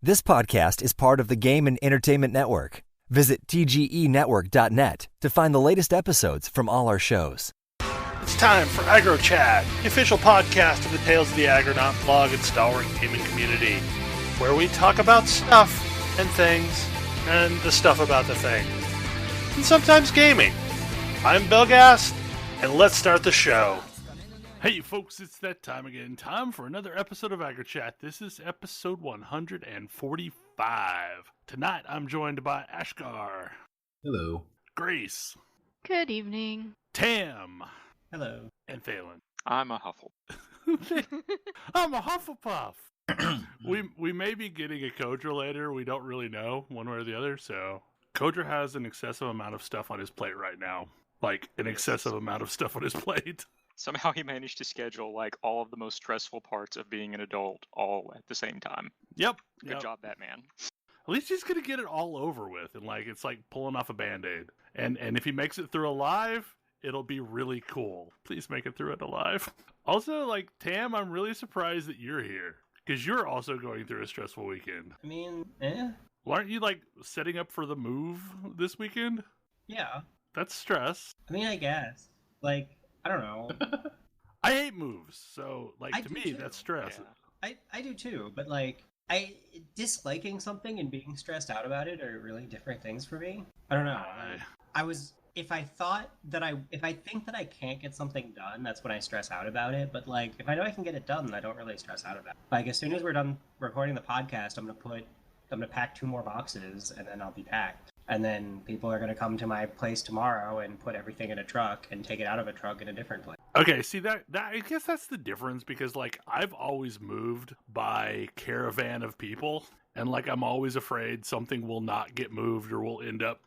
This podcast is part of the Game and Entertainment Network. Visit tgenetwork.net to find the latest episodes from all our shows. It's time for AggroChat, the official podcast of the Tales of the Agronaut blog and stalwart gaming community, where we talk about stuff and things, and the stuff about the things, and sometimes gaming. I'm Belgast, and let's start the show. Hey folks, it's that time again. Time for another episode of AggroChat. This is episode 145. Tonight I'm joined by Ashgar. Hello. Grace. Good evening. Tam. Hello. And Phelan. I'm a Huffle. I'm a Hufflepuff. we may be getting a Kodra later. We don't really know one way or the other. So Kodra has an excessive amount of stuff on his plate right now. Like an excessive amount of stuff on his plate. Somehow he managed to schedule like all of the most stressful parts of being an adult all at the same time. Yep. Good job, Batman. At least he's gonna get it all over with, and like it's like pulling off a Band-Aid. And if he makes it through alive, it'll be really cool. Please make it through it alive. Also, like Tam, I'm really surprised that you're here because you're also going through a stressful weekend. I mean, Well, aren't you like setting up for the move this weekend? yeah. That's stress. I mean, I guess. Like, I don't know. I hate moves, so like I to do me too. that's stress. Yeah. I do too, but like, disliking something and being stressed out about it are really different things for me. I don't know. If I think that I can't get something done, that's when I stress out about it. But like, if I know I can get it done, then I don't really stress out about it. Like, as soon as we're done recording the podcast, I'm gonna pack 2 more boxes, and then I'll be packed. And then people are gonna come to my place tomorrow and put everything in a truck and take it out of a truck in a different place. Okay, see that I guess that's the difference because like I've always moved by caravan of people, and like I'm always afraid something will not get moved or will end up,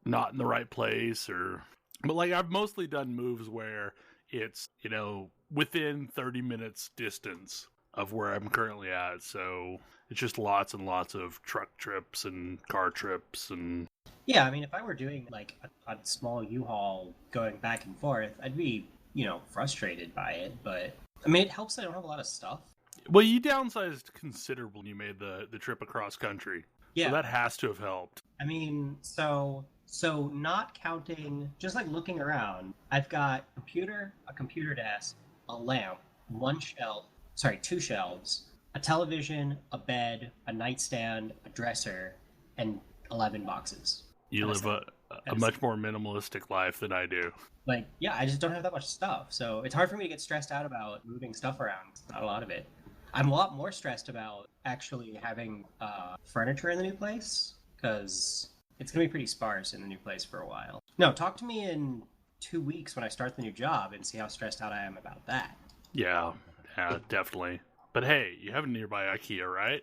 not in the right place but like I've mostly done moves where it's, within 30 minutes distance of where I'm currently at. So it's just lots and lots of truck trips and car trips and Yeah, I mean, if I were doing like a small U-Haul going back and forth, I'd be, frustrated by it. But I mean, it helps that I don't have a lot of stuff. Well, you downsized considerably when you made the trip across country. Yeah. So that has to have helped. I mean, so not counting, just like looking around, I've got a computer desk, a lamp, 2 shelves, a television, a bed, a nightstand, a dresser, and 11 boxes. You live a much more minimalistic life than I do. Like, yeah, I just don't have that much stuff. So it's hard for me to get stressed out about moving stuff around. Not a lot of it. I'm a lot more stressed about actually having furniture in the new place, because it's going to be pretty sparse in the new place for a while. No, talk to me in 2 weeks when I start the new job and see how stressed out I am about that. Yeah, definitely. But hey, you have a nearby IKEA, right?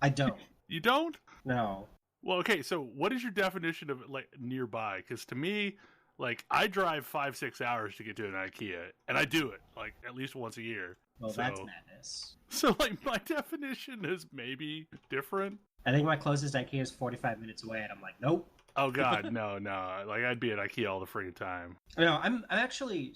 I don't. You don't? No. Well, okay, so what is your definition of like nearby? Because to me, like I drive 5-6 hours to get to an IKEA, and I do it like at least once a year. Well, that's madness. So like my definition is maybe different. I think my closest IKEA is 45 minutes away, and I'm like, nope. Oh God, no. Like I'd be at IKEA all the freaking time. No, I'm actually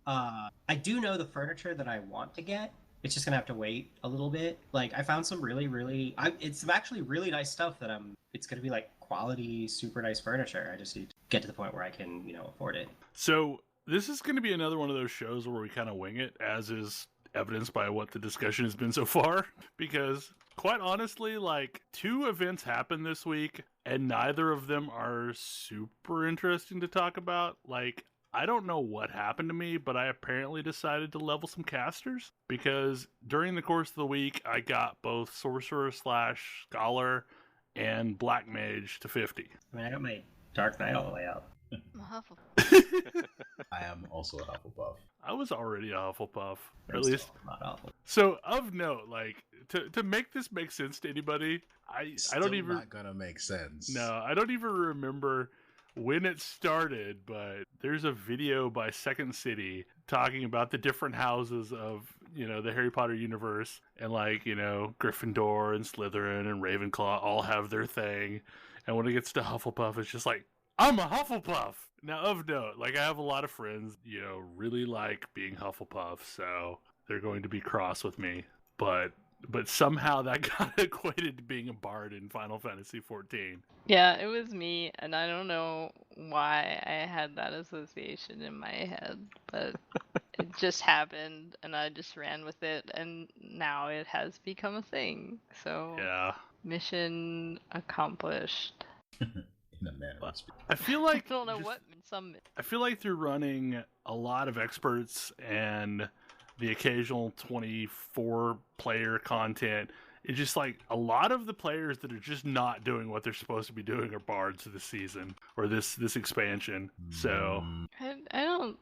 I do know the furniture that I want to get. It's just gonna have to wait a little bit. Like I found some it's actually really nice stuff that it's gonna be like quality, super nice furniture. I just need to get to the point where I can, afford it. So this is gonna be another one of those shows where we kind of wing it, as is evidenced by what the discussion has been so far, because quite honestly, like 2 events happened this week and neither of them are super interesting to talk about. Like I don't know what happened to me, but I apparently decided to level some casters because during the course of the week I got both sorcerer/scholar and black mage to 50. I mean, I got my Dark Knight all the way up. I'm a Hufflepuff. I am also a Hufflepuff. I was already a Hufflepuff, or I'm at least still not awful. So of note, like to make this make sense to anybody, I don't even not gonna make sense. No, I don't even remember when it started, but there's a video by Second City talking about the different houses of, the Harry Potter universe, and like, Gryffindor and Slytherin and Ravenclaw all have their thing. And when it gets to Hufflepuff, it's just like, I'm a Hufflepuff! Now, of note, like I have a lot of friends, really like being Hufflepuff, so they're going to be cross with me. But but somehow that got equated to being a bard in Final Fantasy XIV. Yeah, it was me, and I don't know why I had that association in my head, but it just happened, and I just ran with it, and now it has become a thing. So, Yeah. mission accomplished. In a manner of speaking. I feel like I don't know what some. I feel like through running a lot of experts and the occasional 24 player content, it's just like a lot of the players that are just not doing what they're supposed to be doing are bards this season or this expansion. So I don't.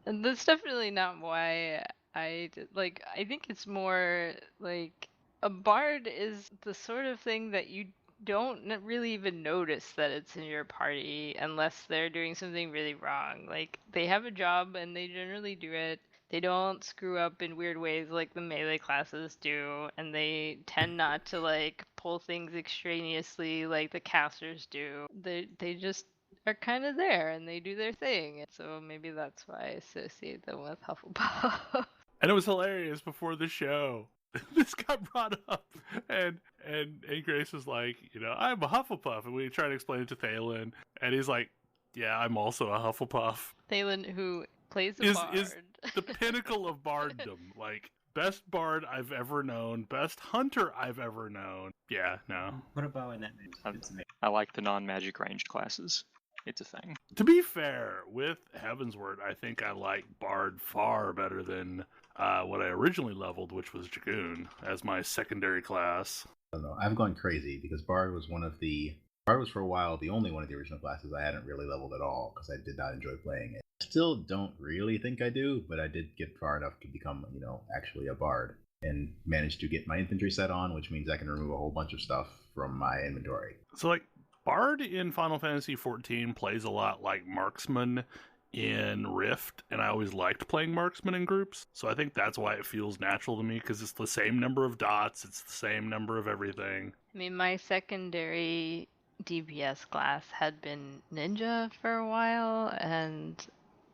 That's definitely not why I did. Like, I think it's more like a bard is the sort of thing that you don't really even notice that it's in your party unless they're doing something really wrong. Like, they have a job and they generally do it. They don't screw up in weird ways like the melee classes do, and they tend not to like pull things extraneously like the casters do. They just are kind of there and they do their thing. So maybe that's why I associate them with Hufflepuff. and it was hilarious before the show. This got brought up, and Grace was like, I'm a Hufflepuff, and we tried to explain it to Thalen, and he's like, yeah, I'm also a Hufflepuff. Thalen, who plays a Is bard. the pinnacle of barddom, like best bard I've ever known, best hunter I've ever known. Yeah, no. What about in that? I like the non-magic ranged classes. It's a thing. To be fair, with Heavensward, I think I like bard far better than what I originally leveled, which was Dragoon, as my secondary class. I don't know. I've gone crazy because Bard was for a while the only one of the original classes I hadn't really leveled at all because I did not enjoy playing it. Still don't really think I do, but I did get far enough to become, actually a Bard and managed to get my infantry set on, which means I can remove a whole bunch of stuff from my inventory. So, like, Bard in Final Fantasy XIV plays a lot like Marksman in Rift, and I always liked playing Marksman in groups, so I think that's why it feels natural to me, because it's the same number of dots, it's the same number of everything. I mean, my secondary DPS class had been Ninja for a while, and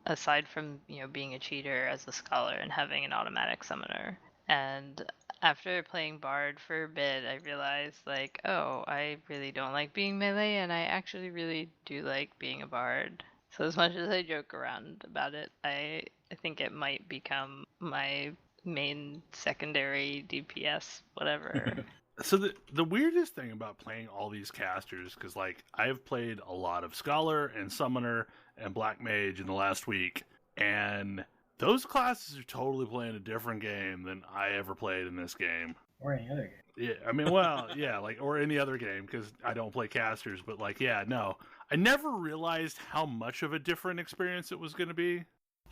aside from, being a cheater as a scholar and having an automatic summoner, and after playing Bard for a bit, I realized, like, oh, I really don't like being melee, and I actually really do like being a Bard. So as much as I joke around about it, I think it might become my main secondary DPS, whatever. So the weirdest thing about playing all these casters, because, like, I've played a lot of Scholar and Summoner and Black Mage in the last week, and those classes are totally playing a different game than I ever played in this game. Or any other game. Yeah, I mean, well, yeah, like, or any other game, because I don't play casters, but, like, yeah, no. I never realized how much of a different experience it was going to be.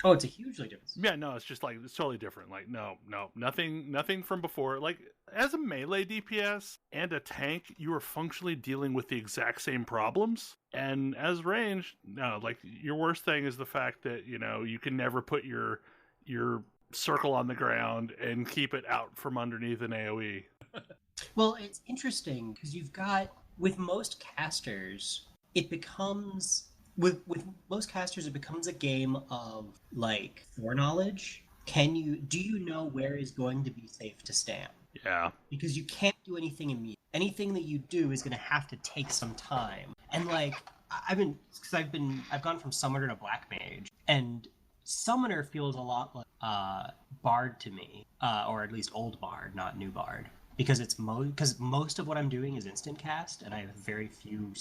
Oh, it's a hugely different. Yeah, no, it's just like, it's totally different. Like, no, nothing from before. Like, as a melee DPS and a tank, you are functionally dealing with the exact same problems. And as range, no, like, your worst thing is the fact that, you can never put your circle on the ground and keep it out from underneath an AoE. Well, it's interesting because you've got, with most casters, it becomes with most casters it becomes a game of like foreknowledge. Do you know where is going to be safe to stand? Yeah. Because you can't do anything immediately. Anything that you do is going to have to take some time. And like I've gone from Summoner to Black Mage, and Summoner feels a lot like Bard to me, or at least old Bard, not new Bard, because most of what I'm doing is instant cast, and I have very few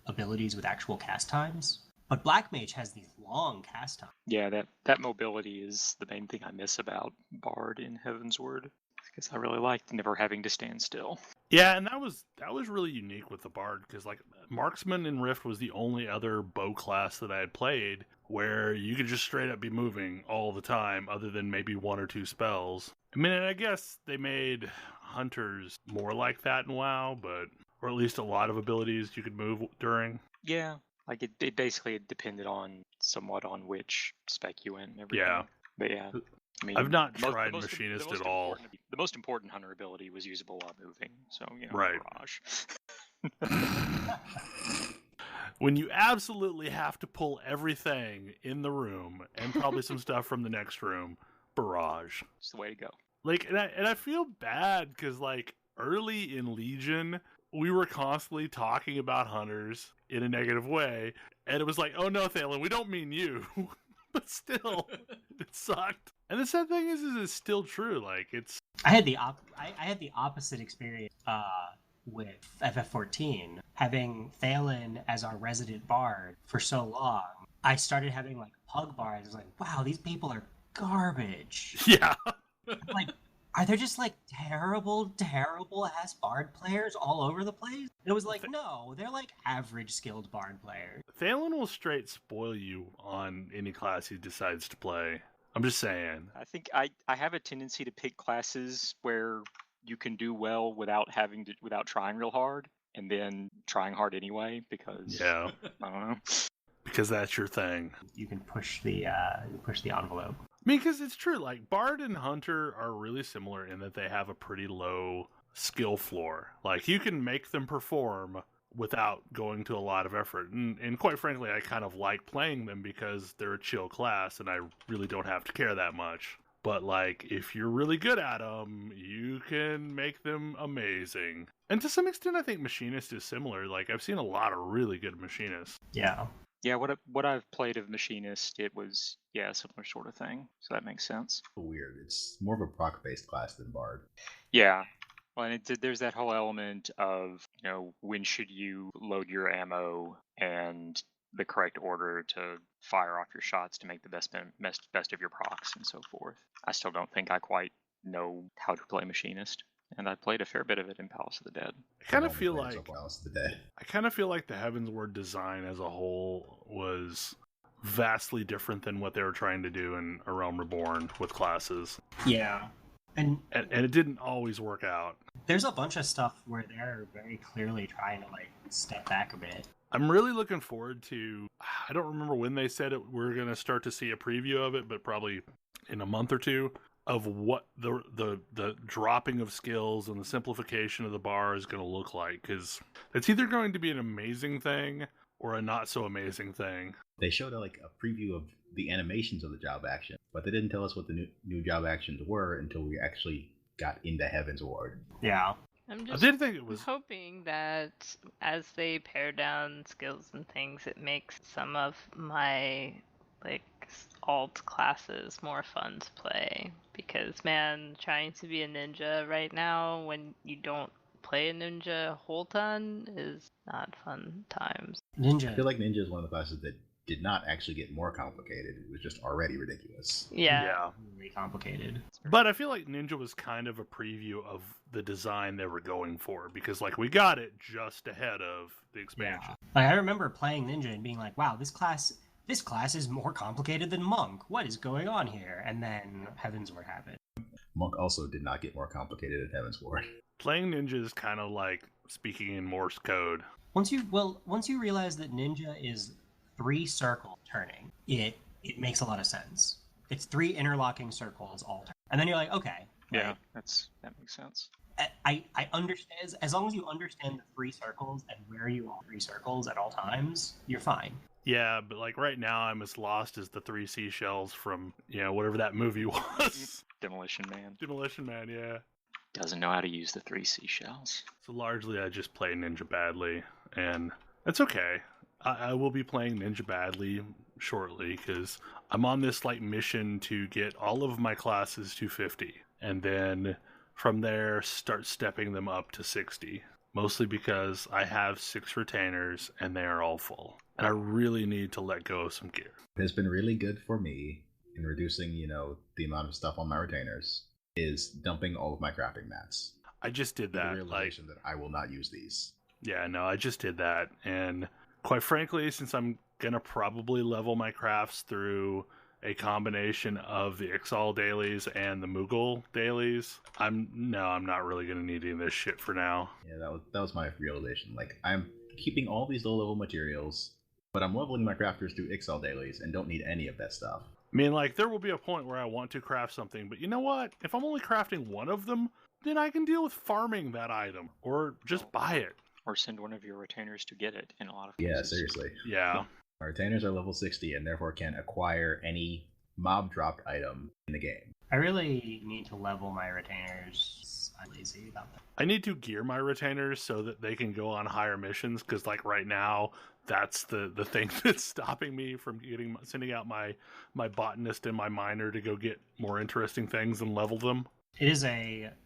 abilities with actual cast times. But Black Mage has these long cast times. Yeah, that mobility is the main thing I miss about Bard in Heavensward, because I really liked never having to stand still. Yeah, and that was really unique with the Bard, because, like, Marksman in Rift was the only other bow class that I had played where you could just straight up be moving all the time, other than maybe one or two spells. I mean, I guess they made hunters more like that in WoW, or at least a lot of abilities you could move during. Yeah, like it basically depended somewhat on which spec you went and everything. Yeah. But yeah, I mean, I've not tried Machinist at all. The most important hunter ability was usable while moving, so, right. Barrage. When you absolutely have to pull everything in the room, and probably some stuff from the next room, Barrage. It's the way to go. Like, and I feel bad because, like, early in Legion, we were constantly talking about hunters in a negative way, and it was like, oh no, Thalen, we don't mean you. But still, it sucked. And the sad thing is it's still true. Like, it's... I had the opposite experience with FF14. Having Thalen as our resident bard for so long, I started having, like, pug bards. I was like, wow, these people are garbage. Yeah. Like, are there just, like, terrible ass bard players all over the place? And it was like, no, they're like average skilled bard players. Thalen will straight spoil you on any class he decides to play. I'm just saying. I think I have a tendency to pick classes where you can do well without trying real hard, and then trying hard anyway, because Yeah. I don't know. Because that's your thing. You can push the envelope. I mean, because it's true. Like, Bard and Hunter are really similar in that they have a pretty low skill floor. Like, you can make them perform without going to a lot of effort. And quite frankly, I kind of like playing them because they're a chill class and I really don't have to care that much. But, like, if you're really good at them, you can make them amazing. And to some extent, I think Machinist is similar. Like, I've seen a lot of really good Machinists. Yeah. Yeah, what I've played of Machinist, it was, yeah, a similar sort of thing. So that makes sense. Weird. It's more of a proc-based class than Bard. Yeah. Well, and there's that whole element of, you know, when should you load your ammo and the correct order to fire off your shots to make the best of your procs and so forth. I still don't think I quite know how to play Machinist, and I played a fair bit of it in Palace of the Dead. I kind of feel like Palace of the Dead. I kind of feel like the Heavensward design as a whole was vastly different than what they were trying to do in A Realm Reborn with classes. Yeah. And it didn't always work out. There's a bunch of stuff where they're very clearly trying to, like, step back a bit. I'm really looking forward to, I don't remember when they said it, we're going to start to see a preview of it, but probably in a month or two, of what the dropping of skills and the simplification of the bar is going to look like. Because it's either going to be an amazing thing or a not so amazing thing. They showed like a preview of the animations of the job action, but they didn't tell us what the new job actions were until we actually got into Heavensward. Yeah. I'm just hoping that as they pare down skills and things, it makes some of my, like, alt classes more fun to play. Because, man, trying to be a ninja right now when you don't play a ninja a whole ton is not fun times. I feel like ninja is one of the classes that did not actually get more complicated. It was just already ridiculous. Yeah. Really complicated. But I feel like Ninja was kind of a preview of the design they were going for, because, like, we got it just ahead of the expansion. Yeah. Like, I remember playing Ninja and being like, wow, this class is more complicated than Monk. What is going on here? And then Heavensward happened. Monk also did not get more complicated at Heavensward. Playing Ninja is kind of like speaking in Morse code. Once you realize that Ninja is 3 circles turning, it makes a lot of sense. It's 3 interlocking circles all turn. And then you're like, okay. Yeah, like, that makes sense. I understand, as long as you understand the 3 circles and where you are 3 circles at all times, you're fine. Yeah, but, like, right now I'm as lost as the 3 seashells from, whatever that movie was. Demolition Man. Demolition Man, yeah. Doesn't know how to use the 3 seashells. So largely I just play Ninja badly, and that's okay. I will be playing Ninja badly shortly, because I'm on this, like, mission to get all of my classes to 50, and then from there start stepping them up to 60. Mostly because I have 6 retainers, and they are all full. And I really need to let go of some gear. It has been really good for me in reducing, the amount of stuff on my retainers, is dumping all of my crafting mats. I just did that. The realization that I will not use these. Yeah, no, I just did that. And quite frankly, since I'm going to probably level my crafts through a combination of the Ixal dailies and the Moogle dailies, I'm not really going to need any of this shit for now. Yeah, that was my realization. Like, I'm keeping all these low-level materials, but I'm leveling my crafters through Ixal dailies and don't need any of that stuff. I mean, like, there will be a point where I want to craft something, but you know what? If I'm only crafting one of them, then I can deal with farming that item, or just buy it. Or send one of your retainers to get it in a lot of cases. Yeah, seriously. Yeah. My retainers are level 60 and therefore can acquire any mob dropped item in the game. I really need to level my retainers. I'm lazy about that. I need to gear my retainers so that they can go on higher missions, because like right now, that's the thing that's stopping me from sending out my botanist and my miner to go get more interesting things and level them. It is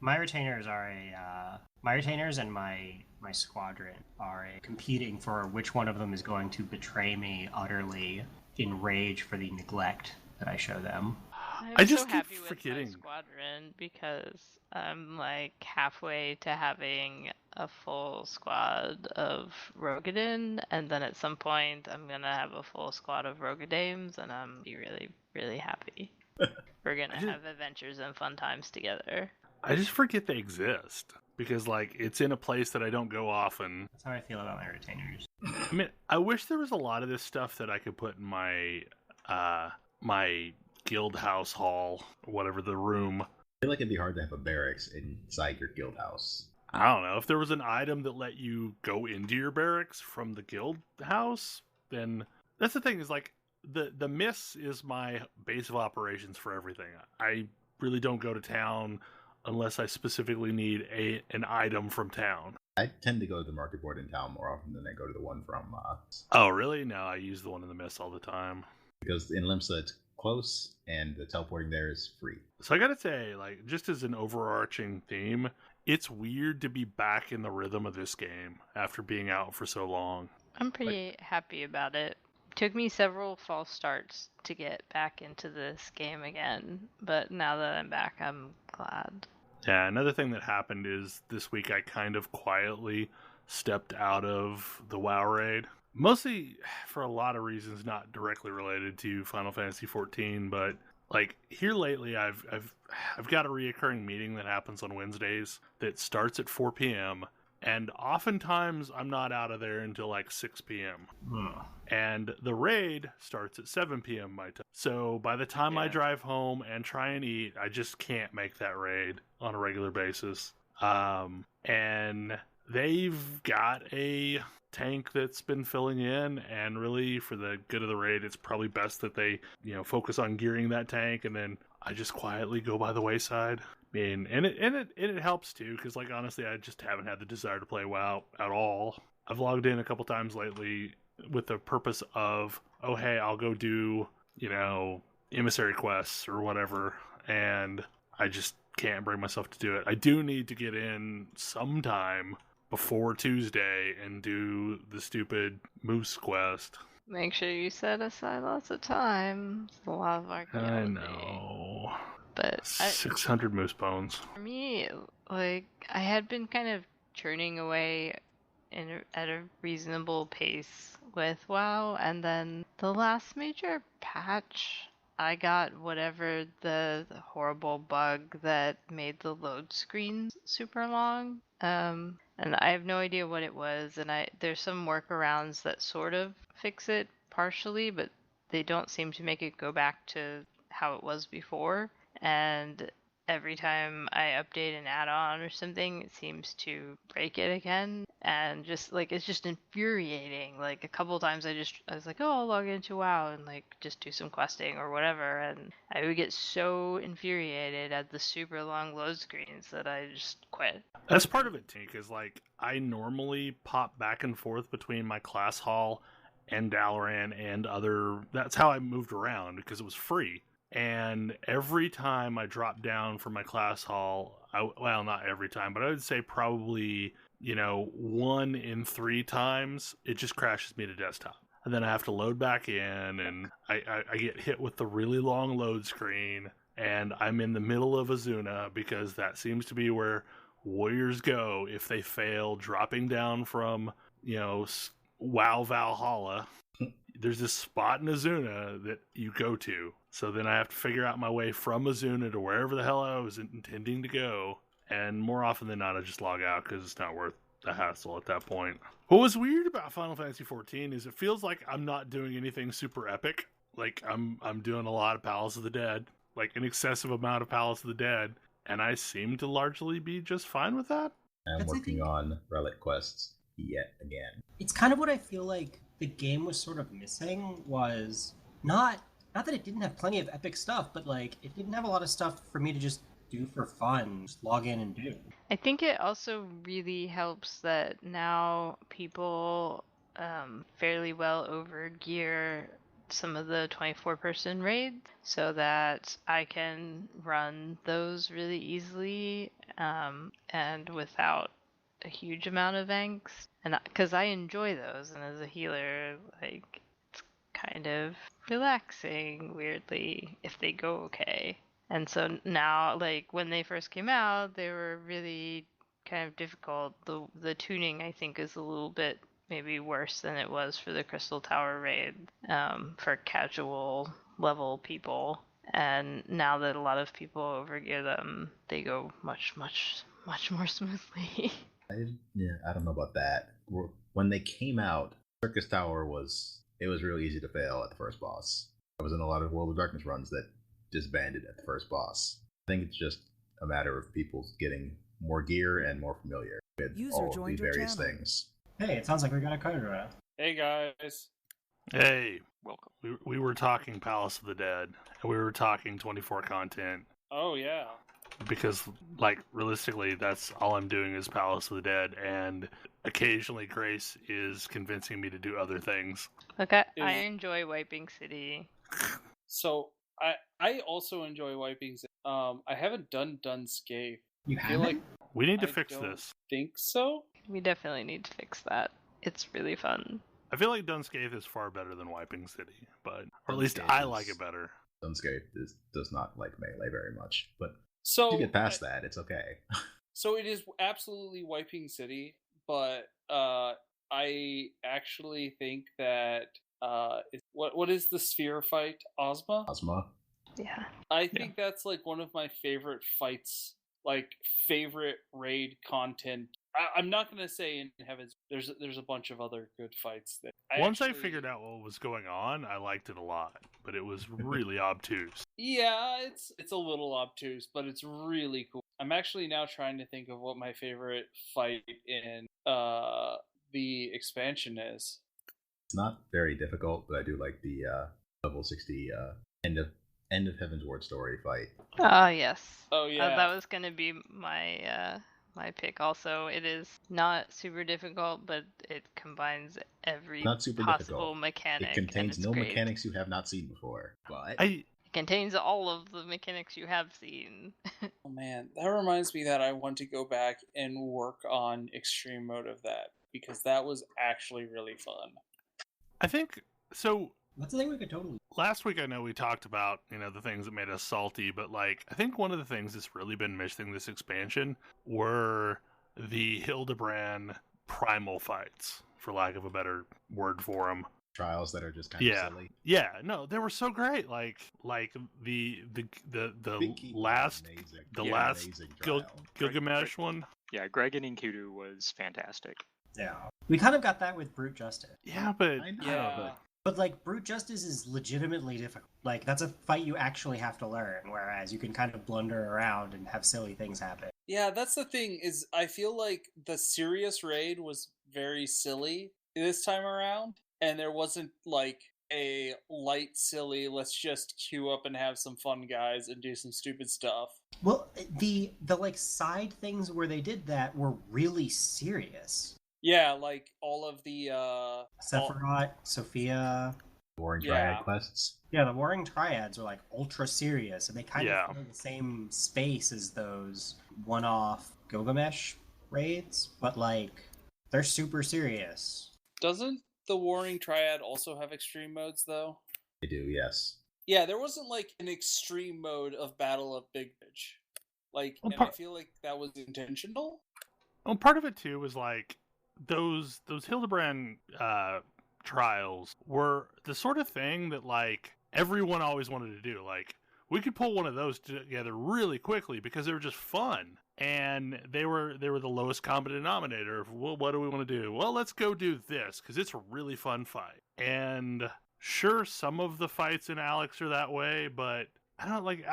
my retainers and my squadron are competing for which one of them is going to betray me utterly in rage for the neglect that I show them. I just so keep happy forgetting. with my squadron because I'm like halfway to having a full squad of Rogadin, and then at some point I'm gonna have a full squad of Rogadames, and I'm be really, really happy. We're gonna have adventures and fun times together. I just forget they exist because like it's in a place that I don't go often. That's how I feel about my retainers. I mean, I wish there was a lot of this stuff that I could put in my my guild house hall, whatever the room. I feel like it'd be hard to have a barracks inside your guild house. I don't know. If there was an item that let you go into your barracks from the guild house, then that's the thing is like the miss is my base of operations for everything. I really don't go to town unless I specifically need an item from town. I tend to go to the market board in town more often than I go to the one from... Oh, really? No, I use the one in the miss all the time. Because in Limsa, it's close, and the teleporting there is free. So I gotta say, like, just as an overarching theme, it's weird to be back in the rhythm of this game after being out for so long. I'm pretty happy about it. Took me several false starts to get back into this game again, but now that I'm back, I'm glad. Yeah, another thing that happened is this week I kind of quietly stepped out of the WoW raid. Mostly for a lot of reasons not directly related to Final Fantasy XIV, but like here lately I've got a reoccurring meeting that happens on Wednesdays that starts at 4 p.m. and oftentimes I'm not out of there until like 6 p.m. And the raid starts at 7 p.m. my time. So by the time I drive home and try and eat, I just can't make that raid on a regular basis. And they've got a tank that's been filling in, and really for the good of the raid, it's probably best that they, focus on gearing that tank, and then I just quietly go by the wayside. I mean, and it helps too, because like honestly, I just haven't had the desire to play WoW at all. I've logged in a couple times lately with the purpose of, oh hey, I'll go do, emissary quests or whatever, and I just can't bring myself to do it. I do need to get in sometime before Tuesday and do the stupid moose quest. Make sure you set aside lots of time. It's a lot of archaeology. I know. But 600 moose bones. For me, like, I had been kind of churning away at a reasonable pace with WoW, and then the last major patch, I got whatever the horrible bug that made the load screens super long. And I have no idea what it was, and there's some workarounds that sort of fix it partially, but they don't seem to make it go back to how it was before. And every time I update an add-on or something, it seems to break it again. And just like, it's just infuriating. Like a couple of times I was like, oh, I'll log into WoW and like just do some questing or whatever. And I would get so infuriated at the super long load screens that I just quit. That's part of it too, because like I normally pop back and forth between my class hall and Dalaran and other. That's how I moved around because it was free. And every time I drop down from my class hall, well, not every time, but I would say probably, 1 in 3 times, it just crashes me to desktop. And then I have to load back in, and I get hit with the really long load screen, and I'm in the middle of Azuna because that seems to be where warriors go if they fail dropping down from, WoW Valhalla. There's this spot in Azuna that you go to. So then I have to figure out my way from Azuna to wherever the hell I was intending to go. And more often than not, I just log out because it's not worth the hassle at that point. What was weird about Final Fantasy XIV is it feels like I'm not doing anything super epic. Like I'm doing a lot of Palace of the Dead, like an excessive amount of Palace of the Dead. And I seem to largely be just fine with that. I'm working on relic quests yet again. It's kind of what I feel like the game was sort of missing was not not that it didn't have plenty of epic stuff, but like it didn't have a lot of stuff for me to just do for fun, just log in and do. I think it also really helps that now people fairly well overgear some of the 24-person raids so that I can run those really easily and without a huge amount of angst. And because I enjoy those, and as a healer, like it's kind of relaxing weirdly if they go okay. And so now, like when they first came out, they were really kind of difficult. The tuning, I think, is a little bit maybe worse than it was for the Crystal Tower raid for casual level people. And now that a lot of people overgear them, they go much more smoothly. I don't know about that. When they came out, Circus Tower was real easy to fail at the first boss. I was in a lot of World of Darkness runs that disbanded at the first boss. I think it's just a matter of people getting more gear and more familiar with all of the various things. Hey, it sounds like we got a code around. Hey guys. Hey, Welcome. we were talking Palace of the Dead, and we were talking 24 content. Oh yeah. Because, like, realistically, that's all I'm doing is Palace of the Dead, and occasionally Grace is convincing me to do other things. Okay, I enjoy Wiping City. So I also enjoy wiping. I haven't done Dunscape. You I feel haven't? like We need to I fix don't this. think so. We definitely need to fix that. It's really fun. I feel like Dunscape is far better than Wiping City, or at least Dunscape I is- like it better. Dunscape does not like melee very much, but So to get past that, it's okay. So it is absolutely wiping city, but I actually think that what is the sphere fight? Ozma? Ozma. Yeah. I think that's like one of my favorite fights, like favorite raid content. I'm not gonna say in Heavens. There's a bunch of other good fights that Once I figured out what was going on, I liked it a lot, but it was really obtuse. Yeah, it's a little obtuse, but it's really cool. I'm actually now trying to think of what my favorite fight in the expansion is. It's not very difficult, but I do like the level 60 end of Heaven's Ward story fight. Oh, yes. Oh yeah, That was going to be my my pick also. It is not super difficult, but it combines every Not super possible difficult. mechanic. It contains and it's no great. mechanics you have not seen before, but It contains all of the mechanics you have seen. Oh man, that reminds me that I want to go back and work on extreme mode of that because that was actually really fun. I think so. That's the thing we could totally. Last week, I know we talked about, the things that made us salty, but, like, I think one of the things that's really been missing this expansion were the Hildebrand primal fights, for lack of a better word for them. trials that are just kind of silly. Yeah, no, they were so great. Like the Big Keep was last amazing. the Yeah, last amazing Gil- trial. Gilgamesh one. Yeah, Greg and Enkidu was fantastic. Yeah. We kind of got that with Brute Justice. Yeah, but I know, Yeah. But like Brute Justice is legitimately difficult. Like that's a fight you actually have to learn, whereas you can kind of blunder around and have silly things happen. Yeah, that's the thing is I feel like the serious raid was very silly this time around, and there wasn't like a light silly let's just queue up and have some fun guys and do some stupid stuff. Well, the like side things where they did that were really serious. Yeah, like all of the Sephiroth, Sophia. Warring Yeah. Triad quests. Yeah, the Warring Triads are like ultra serious, and they kind Yeah. of fill the same space as those one-off Gilgamesh raids, but like they're super serious. Doesn't the Warring Triad also have extreme modes though? They do, yes. Yeah, there wasn't like an extreme mode of Battle of Big Ridge. Like, Well, and I feel like that was intentional. well, part of it too was like those Hildebrand trials were the sort of thing that like everyone always wanted to do. Like we could pull one of those together really quickly because they were just fun. And they were the lowest common denominator of, well, what do we want to do? Well, let's go do this because it's a really fun fight. And sure, some of the fights in Alex are that way, but I don't like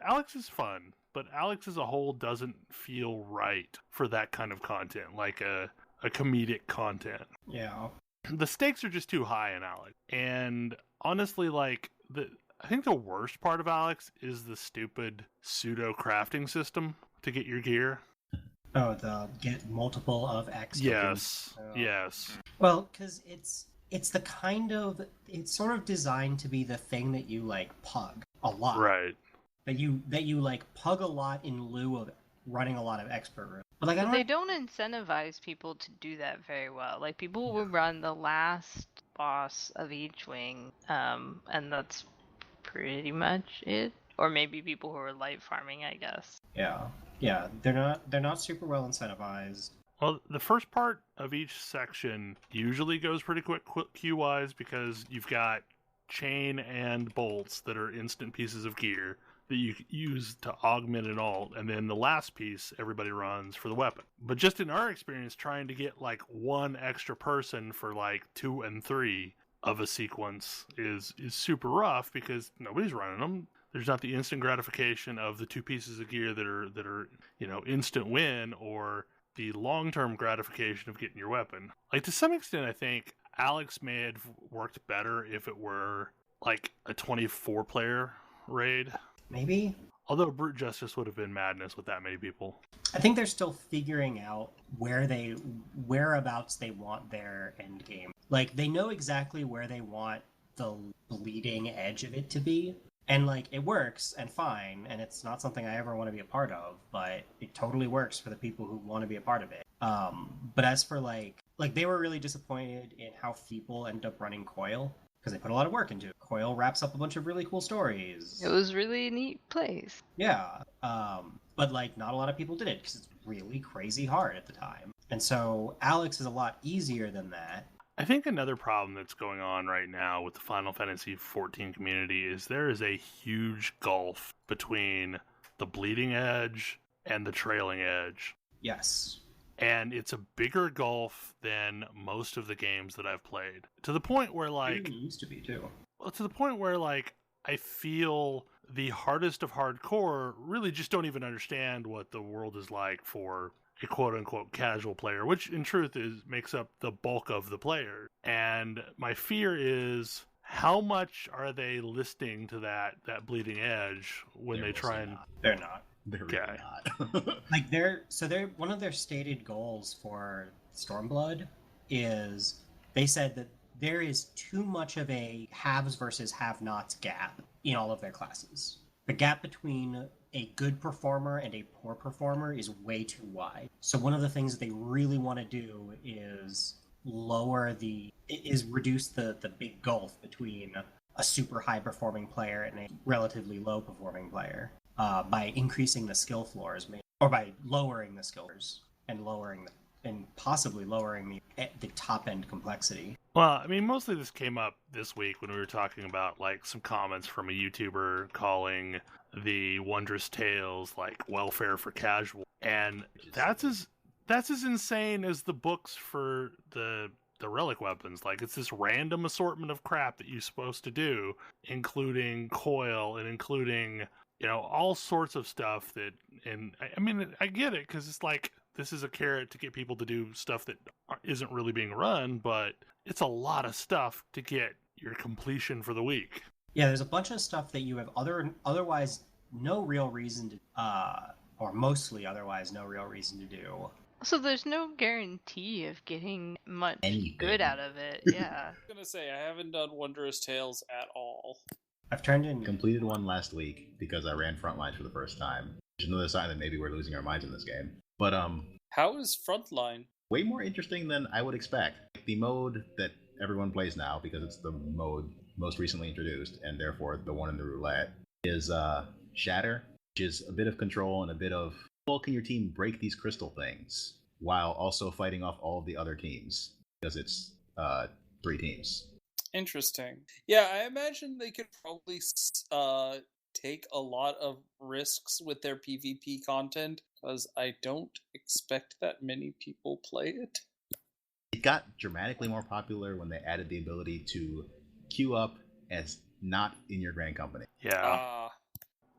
Alex is fun, but Alex as a whole doesn't feel right for that kind of content, like a comedic content. Yeah. The stakes are just too high in Alex. And honestly, like I think the worst part of Alex is the stupid pseudo crafting system to get your gear. Oh, the get multiple of X. Yes, tokens. yes. Well, because it's the kind of it's sort of designed to be the thing that you like pug a lot. Right. That you like pug a lot in lieu of running a lot of expert room. But like They don't incentivize people to do that very well. Like people will run the last boss of each wing, and that's pretty much it. Or maybe people who are light farming, I guess. Yeah, they're not super well incentivized. Well, the first part of each section usually goes pretty quick queue-wise because you've got chain and bolts that are instant pieces of gear that you use to augment an alt, and then the last piece everybody runs for the weapon. But just in our experience, trying to get like one extra person for like 2 and 3 of a sequence is super rough because nobody's running them. There's not the instant gratification of the 2 pieces of gear that are instant win, or the long-term gratification of getting your weapon. Like, to some extent, I think Alex may have worked better if it were like a 24-player raid. Maybe. Although Brute Justice would have been madness with that many people. I think they're still figuring out whereabouts they want their end game. Like, they know exactly where they want the bleeding edge of it to be. And, like, it works, and fine, and it's not something I ever want to be a part of, but it totally works for the people who want to be a part of it. But as for, like they were really disappointed in how people end up running Coil, because they put a lot of work into it. Coil wraps up a bunch of really cool stories. It was really a neat place. Yeah, but, like, not a lot of people did it, because it's really crazy hard at the time. And so Alex is a lot easier than that. I think another problem that's going on right now with the Final Fantasy XIV community is there is a huge gulf between the bleeding edge and the trailing edge. Yes. And it's a bigger gulf than most of the games that I've played. To the point where, like... It used to be, too. Well, to the point where, like, I feel the hardest of hardcore really just don't even understand what the world is like for a quote-unquote casual player, which in truth makes up the bulk of the players. And my fear is, how much are they listening to that bleeding edge when they try and... They're not. They're really not. Like, they're one of their stated goals for Stormblood is they said that there is too much of a haves versus have-nots gap in all of their classes. The gap between a good performer and a poor performer is way too wide. So one of the things that they really want to do is reduce the big gulf between a super high performing player and a relatively low performing player by increasing the skill floors, or by lowering the skill floors and possibly lowering the top end complexity. Well, I mean, mostly this came up this week when we were talking about, like, some comments from a YouTuber calling the Wondrous Tales, like, welfare for casual. And that's as insane as the books for the relic weapons. Like, it's this random assortment of crap that you're supposed to do, including coil and including, all sorts of stuff that, and I mean, I get it, because it's like, this is a carrot to get people to do stuff that isn't really being run, but it's a lot of stuff to get your completion for the week. Yeah, there's a bunch of stuff that you have otherwise no real reason to, or mostly otherwise no real reason to do. So there's no guarantee of getting much good out of it. Yeah. I was gonna say, I haven't done Wondrous Tales at all. I've turned in... Completed one last week because I ran Frontlines for the first time. There's another sign that maybe we're losing our minds in this game. But, How is Frontline? way more interesting than I would expect. The mode that everyone plays now, because it's the mode most recently introduced, and therefore the one in the roulette, is Shatter, which is a bit of control and a bit of, well, can your team break these crystal things while also fighting off all of the other teams? Because it's 3 teams. Interesting. Yeah, I imagine they could probably take a lot of risks with their PvP content, because I don't expect that many people play it. It got dramatically more popular when they added the ability to queue up as not in your grand company. Yeah.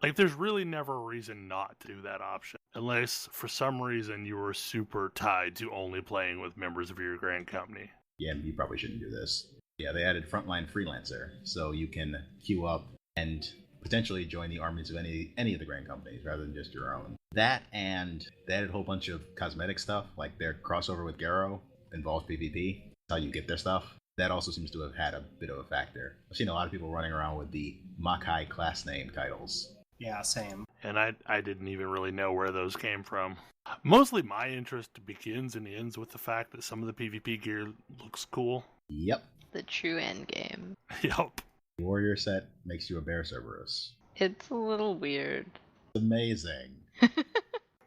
Like, there's really never a reason not to do that option, unless for some reason you were super tied to only playing with members of your grand company. Yeah, you probably shouldn't do this. Yeah, they added Frontline Freelancer, so you can queue up and potentially join the armies of any of the grand companies rather than just your own. That, and they added a whole bunch of cosmetic stuff, like their crossover with Garrow involves PvP. That's how you get their stuff. That also seems to have had a bit of a factor. I've seen a lot of people running around with the Makai class name titles. Yeah, same. And I didn't even really know where those came from. Mostly my interest begins and ends with the fact that some of the PvP gear looks cool. Yep. The true end game. Yup. The warrior set makes you a bear Cerberus. It's a little weird. It's amazing.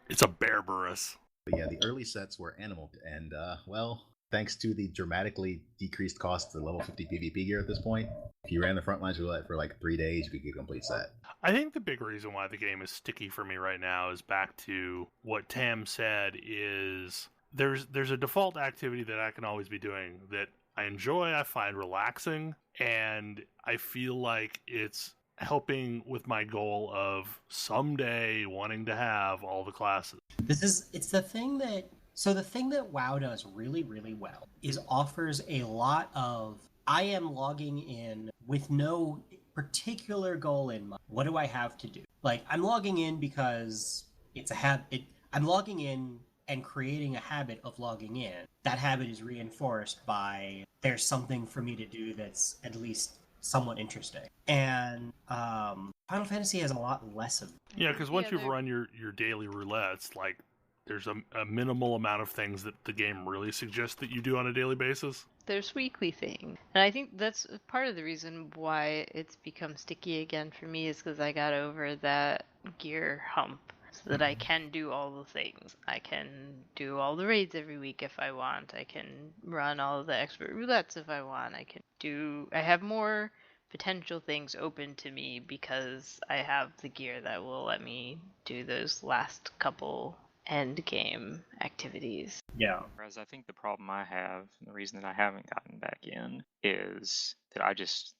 It's a Bearberus. But yeah, the early sets were animal, and well, thanks to the dramatically decreased cost of the level 50 PvP gear at this point, if you ran the front lines for like 3 days, you could get a complete set. I think the big reason why the game is sticky for me right now is back to what Tam said, is there's a default activity that I can always be doing that I enjoy, I find relaxing, and I feel like it's helping with my goal of someday wanting to have all the classes. It's the thing that, so the thing that WoW does really, really well is offers a lot of, I am logging in with no particular goal in mind. What do I have to do? Like, I'm logging in because it's a habit. I'm logging in and creating a habit of logging in. That habit is reinforced by there's something for me to do that's at least somewhat interesting. And Final Fantasy has a lot less of it. Yeah, because once you've run your daily roulettes, like, there's a minimal amount of things that the game really suggests that you do on a daily basis. There's weekly things. And I think that's part of the reason why it's become sticky again for me, is because I got over that gear hump. So that I can do all the things. I can do all the raids every week if I want. I can run all of the expert roulettes if I want. I have more potential things open to me because I have the gear that will let me do those last couple end game activities. Yeah. Whereas I think the problem I have, and the reason that I haven't gotten back in, is that I just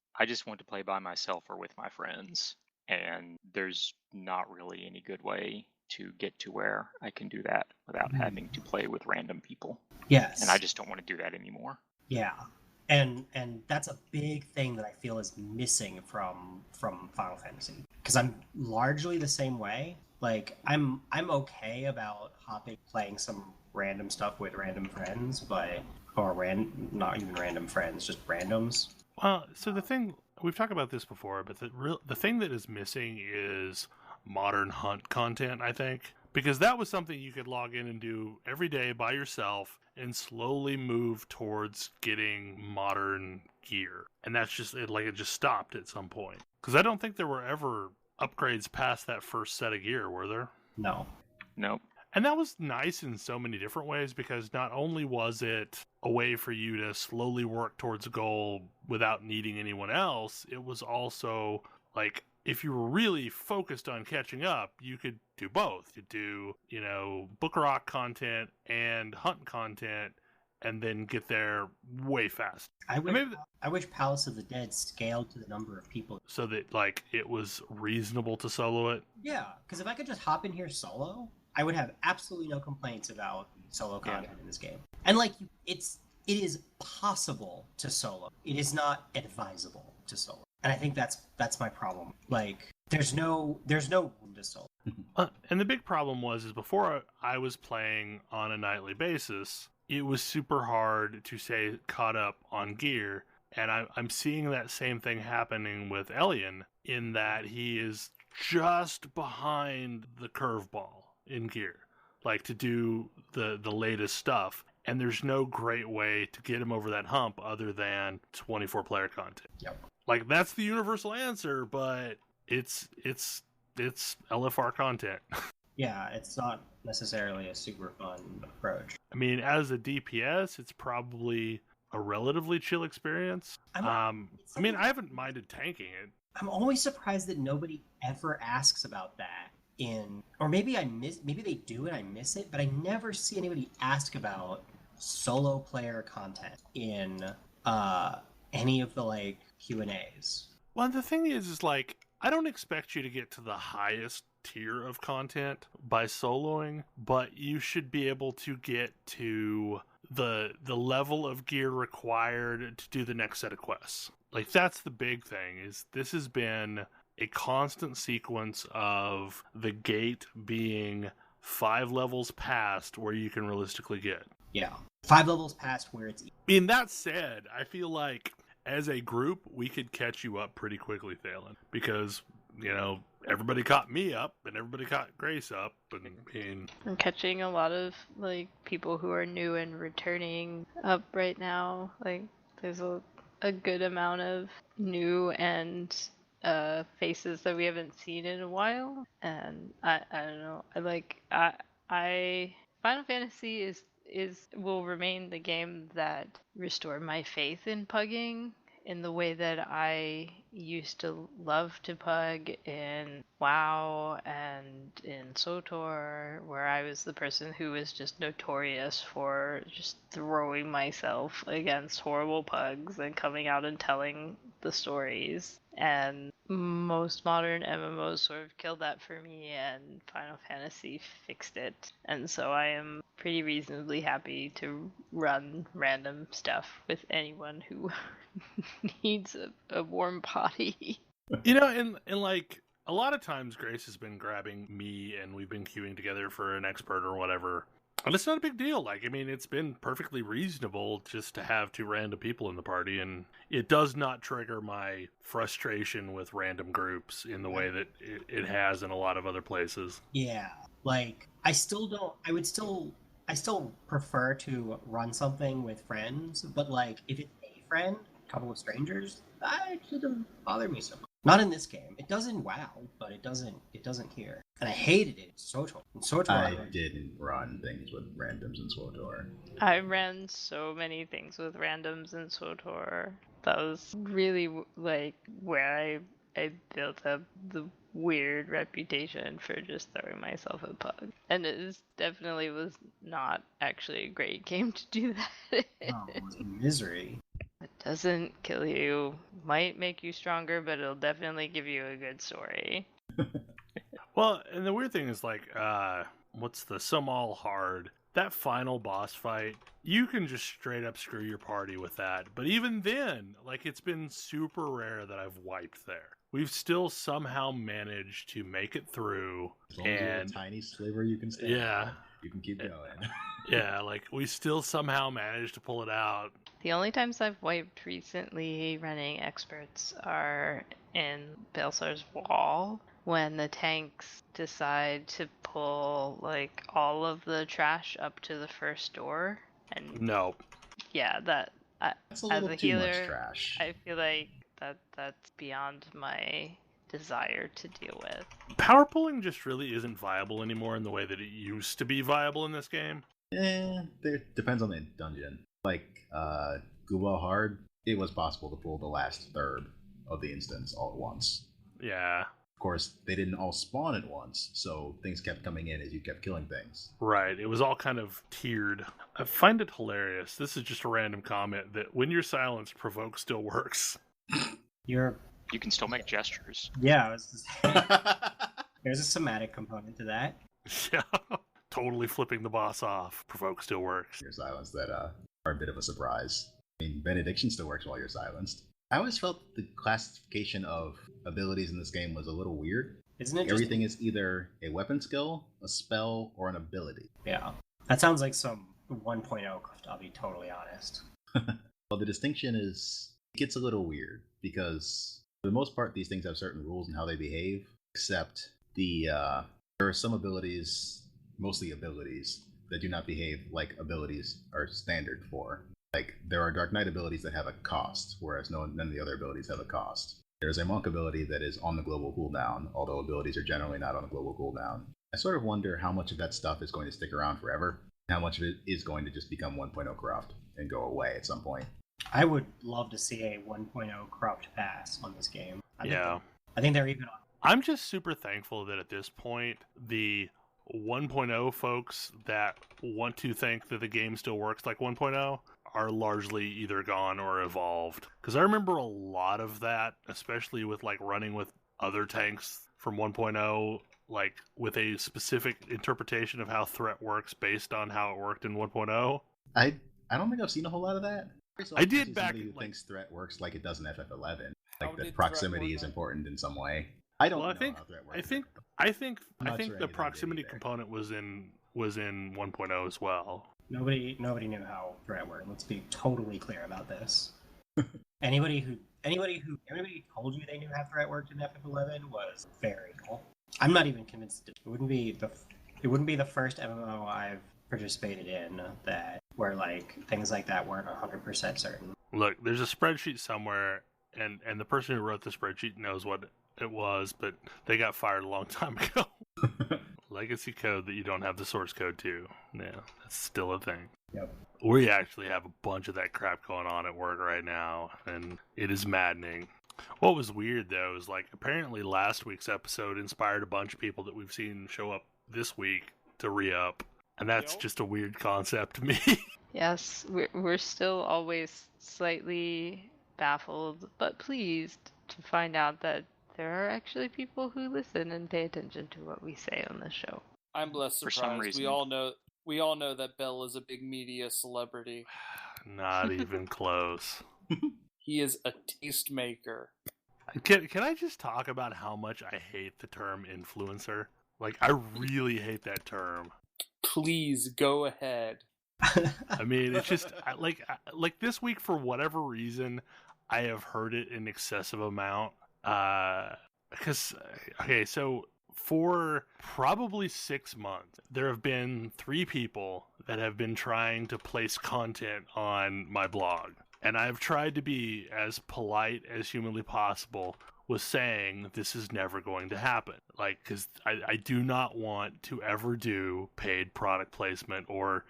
want to play by myself or with my friends. And there's not really any good way to get to where I can do that without having to play with random people. Yes. And I just don't want to do that anymore. Yeah. And that's a big thing that I feel is missing from Final Fantasy. Because I'm largely the same way. Like, I'm okay about playing some random stuff with random friends, not even random friends, just randoms. Well, so the thing, we've talked about this before, but the thing that is missing is modern hunt content, I think. Because that was something you could log in and do every day by yourself and slowly move towards getting modern gear. And that's just, it just stopped at some point. Because I don't think there were ever upgrades past that first set of gear, were there? No. Nope. And that was nice in so many different ways, because not only was it a way for you to slowly work towards a goal without needing anyone else, it was also, like, if you were really focused on catching up, you could do both. You do, book rock content and hunt content, and then get there way fast. I wish Palace of the Dead scaled to the number of people. So that, like, it was reasonable to solo it. Yeah, because if I could just hop in here solo, I would have absolutely no complaints about solo content in this game. And, like, it is possible to solo. It is not advisable to solo. And I think that's my problem. Like, there's no room to solo. And the big problem is before I was playing on a nightly basis, it was super hard to stay caught up on gear. And I'm seeing that same thing happening with Elian, in that he is just behind the curveball in gear, like, to do the latest stuff. And there's no great way to get him over that hump other than 24 player content. Yep. Like, that's the universal answer, but it's LFR content. Yeah, it's not necessarily a super fun approach. I mean, as a DPS, it's probably a relatively chill experience. I haven't minded tanking it. I'm always surprised that nobody ever asks about that or maybe maybe they do and I miss it, but I never see anybody ask about solo player content in any of the, like, Q&As. Well, the thing is like, I don't expect you to get to the highest tier of content by soloing, but you should be able to get to the level of gear required to do the next set of quests. Like, that's the big thing, is this has been a constant sequence of the gate being 5 levels past where you can realistically get. Yeah. 5 levels past where it's... I mean, that said, I feel like as a group, we could catch you up pretty quickly, Thalen, because, you know, everybody caught me up and everybody caught Grace up. And I mean, I'm catching a lot of like people who are new and returning up right now. Like there's a good amount of new and faces that we haven't seen in a while. And I don't know. I Final Fantasy will remain the game that restored my faith in pugging in the way that I used to love to pug in WoW and in SWTOR, where I was the person who was just notorious for just throwing myself against horrible pugs and coming out and telling the stories. And most modern MMOs sort of killed that for me, and Final Fantasy fixed it. And so I am pretty reasonably happy to run random stuff with anyone who needs a warm body. you know, and like a lot of times Grace has been grabbing me and we've been queuing together for an expert or whatever. And it's not a big deal. Like, I mean, it's been perfectly reasonable just to have 2 random people in the party, and it does not trigger my frustration with random groups in the way that it has in a lot of other places. Yeah, like, I still prefer to run something with friends, but like, if it's a friend, a couple of strangers, it doesn't bother me so much. Not in this game. It does in WoW, but it doesn't here. And I hated it in SWTOR. In SWTOR, I didn't run things with randoms in SWTOR. I ran so many things with randoms in SWTOR. That was really like where I built up the weird reputation for just throwing myself at pugs. And it definitely was not actually a great game to do that. Oh, it was misery. It doesn't kill you. Might make you stronger, but it'll definitely give you a good story. Well, and the weird thing is like, what's the Somal Hard? That final boss fight, you can just straight up screw your party with that. But even then, like, it's been super rare that I've wiped there. We've still somehow managed to make it through. As long as you have a tiny sliver you can stay on, you can keep going. Yeah, like, we still somehow managed to pull it out. The only times I've wiped recently running experts are in Balsar's Wall, when the tanks decide to pull, like, all of the trash up to the first door. And no. Yeah, that's a little as a too healer, much trash. I feel like that's beyond my desire to deal with. Power pulling just really isn't viable anymore in the way that it used to be viable in this game. Depends on the dungeon. Like, Gubal Hard, it was possible to pull the last third of the instance all at once. Yeah. Of course, they didn't all spawn at once, so things kept coming in as you kept killing things. Right. It was all kind of tiered. I find it hilarious. This is just a random comment that when you're silenced, provoke still works. You can still make gestures. Yeah, there's a somatic component to that. Yeah. Totally flipping the boss off. Provoke still works. You're silenced that are a bit of a surprise. I mean, Benediction still works while you're silenced. I always felt the classification of abilities in this game was a little weird. Isn't it? Everything is either a weapon skill, a spell, or an ability. Yeah. That sounds like some 1.0, I'll be totally honest. Well, the distinction it gets a little weird, because for the most part, these things have certain rules in how they behave, except there are some abilities, mostly abilities, that do not behave like abilities are standard for. Like, there are Dark Knight abilities that have a cost, whereas none of the other abilities have a cost. There's a monk ability that is on the global cooldown, although abilities are generally not on the global cooldown. I sort of wonder how much of that stuff is going to stick around forever, and how much of it is going to just become 1.0 corrupt and go away at some point. I would love to see a 1.0 corrupt pass on this game. I think they're even on. I'm just super thankful that at this point, the 1.0 folks that want to think that the game still works like 1.0 are largely either gone or evolved. Because I remember a lot of that, especially with like running with other tanks from 1.0, like with a specific interpretation of how threat works based on how it worked in 1.0. I don't think I've seen a whole lot of that. I did back somebody who thinks threat works like it does in FF11, How like that did proximity threat is work? important in some way. I don't Well, know how threat works. I think I'm not sure the anything proximity did either. component was in 1.0 as well. Nobody knew how threat worked. Let's be totally clear about this. Anybody who told you they knew how threat worked in FF11 was very cool. I'm not even convinced. It wouldn't be the first MMO I've participated in where like things like that weren't 100% certain. Look, there's a spreadsheet somewhere, and the person who wrote the spreadsheet knows what it was, but they got fired a long time ago. Legacy code that you don't have the source code to. Yeah, that's still a thing. Yep. We actually have a bunch of that crap going on at work right now, and it is maddening. What was weird, though, is like apparently last week's episode inspired a bunch of people that we've seen show up this week to re-up, and that's just a weird concept to me. Yes, we're still always slightly baffled, but pleased to find out that there are actually people who listen and pay attention to what we say on the show. I'm less For surprised. some reason. We all know that Bell is a big media celebrity. Not even close. He is a tastemaker. Can I just talk about how much I hate the term influencer? Like, I really hate that term. Please go ahead. I mean, it's just like this week, for whatever reason, I have heard it in excessive amount. Because okay, so for probably 6 months, there have been 3 people that have been trying to place content on my blog, and I've tried to be as polite as humanly possible with saying this is never going to happen. Like, because I do not want to ever do paid product placement or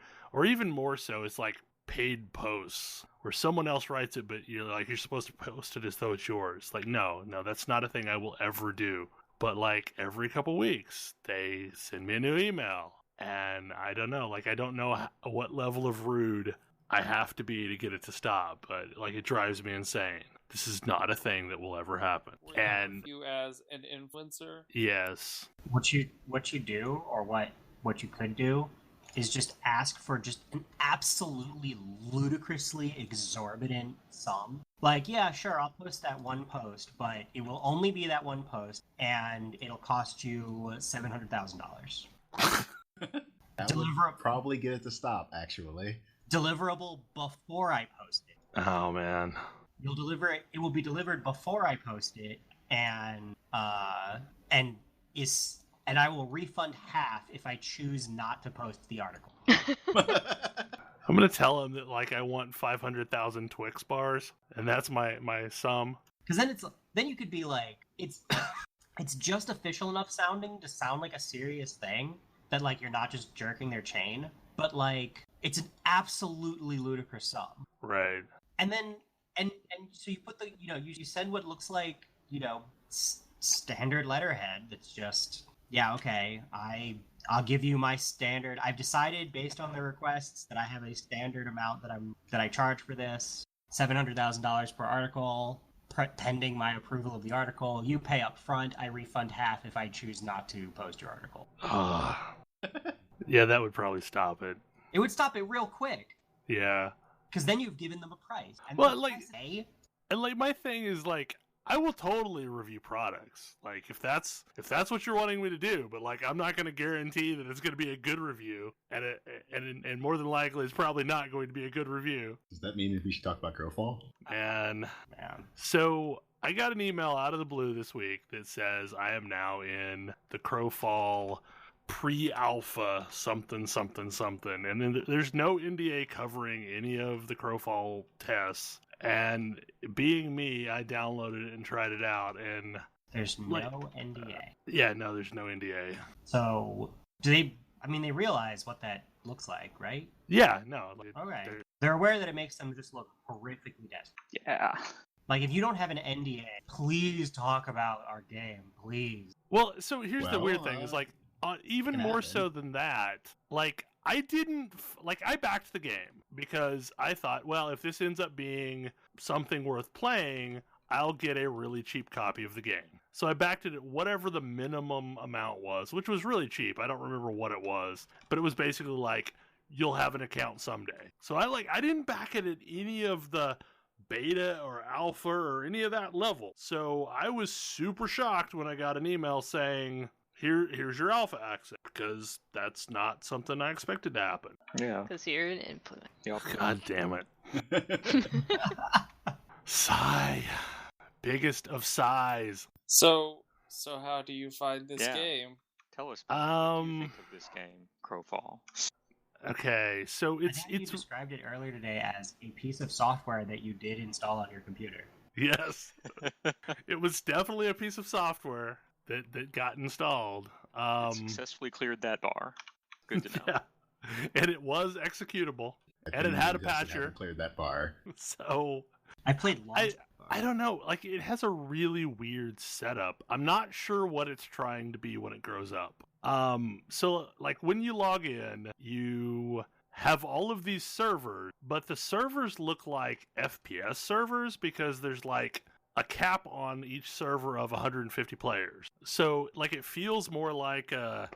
even more so, it's like paid posts where someone else writes it, but you're supposed to post it as though it's yours. Like, no, that's not a thing I will ever do. But like every couple weeks, they send me a new email, and I don't know. Like, I don't know what level of rude I have to be to get it to stop, but like it drives me insane. This is not a thing that will ever happen. And you as an influencer? Yes. What you do, or what you could do, is just ask for just an absolutely ludicrously exorbitant sum. Like, yeah, sure, I'll post that one post, but it will only be that one post, and it'll cost you $700,000. That would probably get it to stop, actually. Deliverable before I post it. Oh, man. You'll deliver it. It will be delivered before I post it, and I will refund half if I choose not to post the article. I'm gonna tell him that like I want 500,000 Twix bars, and that's my sum. Because then you could be like, it's just official enough sounding to sound like a serious thing that like you're not just jerking their chain, but like it's an absolutely ludicrous sum. Right. And then and so you put you send what looks like standard letterhead that's just. Yeah, okay. I'll give you my standard. I've decided based on the requests that I have a standard amount that I charge for this. $700,000 per article, pending my approval of the article. You pay up front. I refund half if I choose not to post your article. Yeah, that would probably stop it. It would stop it real quick. Yeah. Because then you've given them a price. And my thing is like, I will totally review products, like if that's what you're wanting me to do. But like, I'm not going to guarantee that it's going to be a good review, and more than likely, it's probably not going to be a good review. Does that mean that we should talk about Crowfall? Man. So I got an email out of the blue this week that says I am now in the Crowfall pre-alpha something, and then there's no NDA covering any of the Crowfall tests. And being me, I downloaded it and tried it out, and there's no NDA. Yeah, no, there's no NDA. So they realize what that looks like, right? Yeah, no. Okay. They're aware that it makes them just look horrifically desperate. Yeah. Like, if you don't have an NDA, please talk about our game, please. Well, so here's the weird thing, is like, even more happen. so than that, like, I backed the game because I thought, well, if this ends up being something worth playing, I'll get a really cheap copy of the game. So I backed it at whatever the minimum amount was, which was really cheap. I don't remember what it was, but it was basically like, you'll have an account someday. So I didn't back it at any of the beta or alpha or any of that level. So I was super shocked when I got an email saying, here's your alpha access, because that's not something I expected to happen. Yeah. Because you're an influence. Yep. God damn it. Sigh. Biggest of sighs. So how do you find this Yeah. game? Tell us what you think of this game, Crowfall. Okay, so I think you described it earlier today as a piece of software that you did install on your computer. Yes. It was definitely a piece of software that got installed. It successfully cleared that bar. Good to know. Yeah. And it was executable. And it had a patcher. Cleared that bar. So I played Launch. I don't know. Like, it has a really weird setup. I'm not sure what it's trying to be when it grows up. So like when you log in, you have all of these servers, but the servers look like FPS servers because there's like a cap on each server of 150 players. So like it feels more like a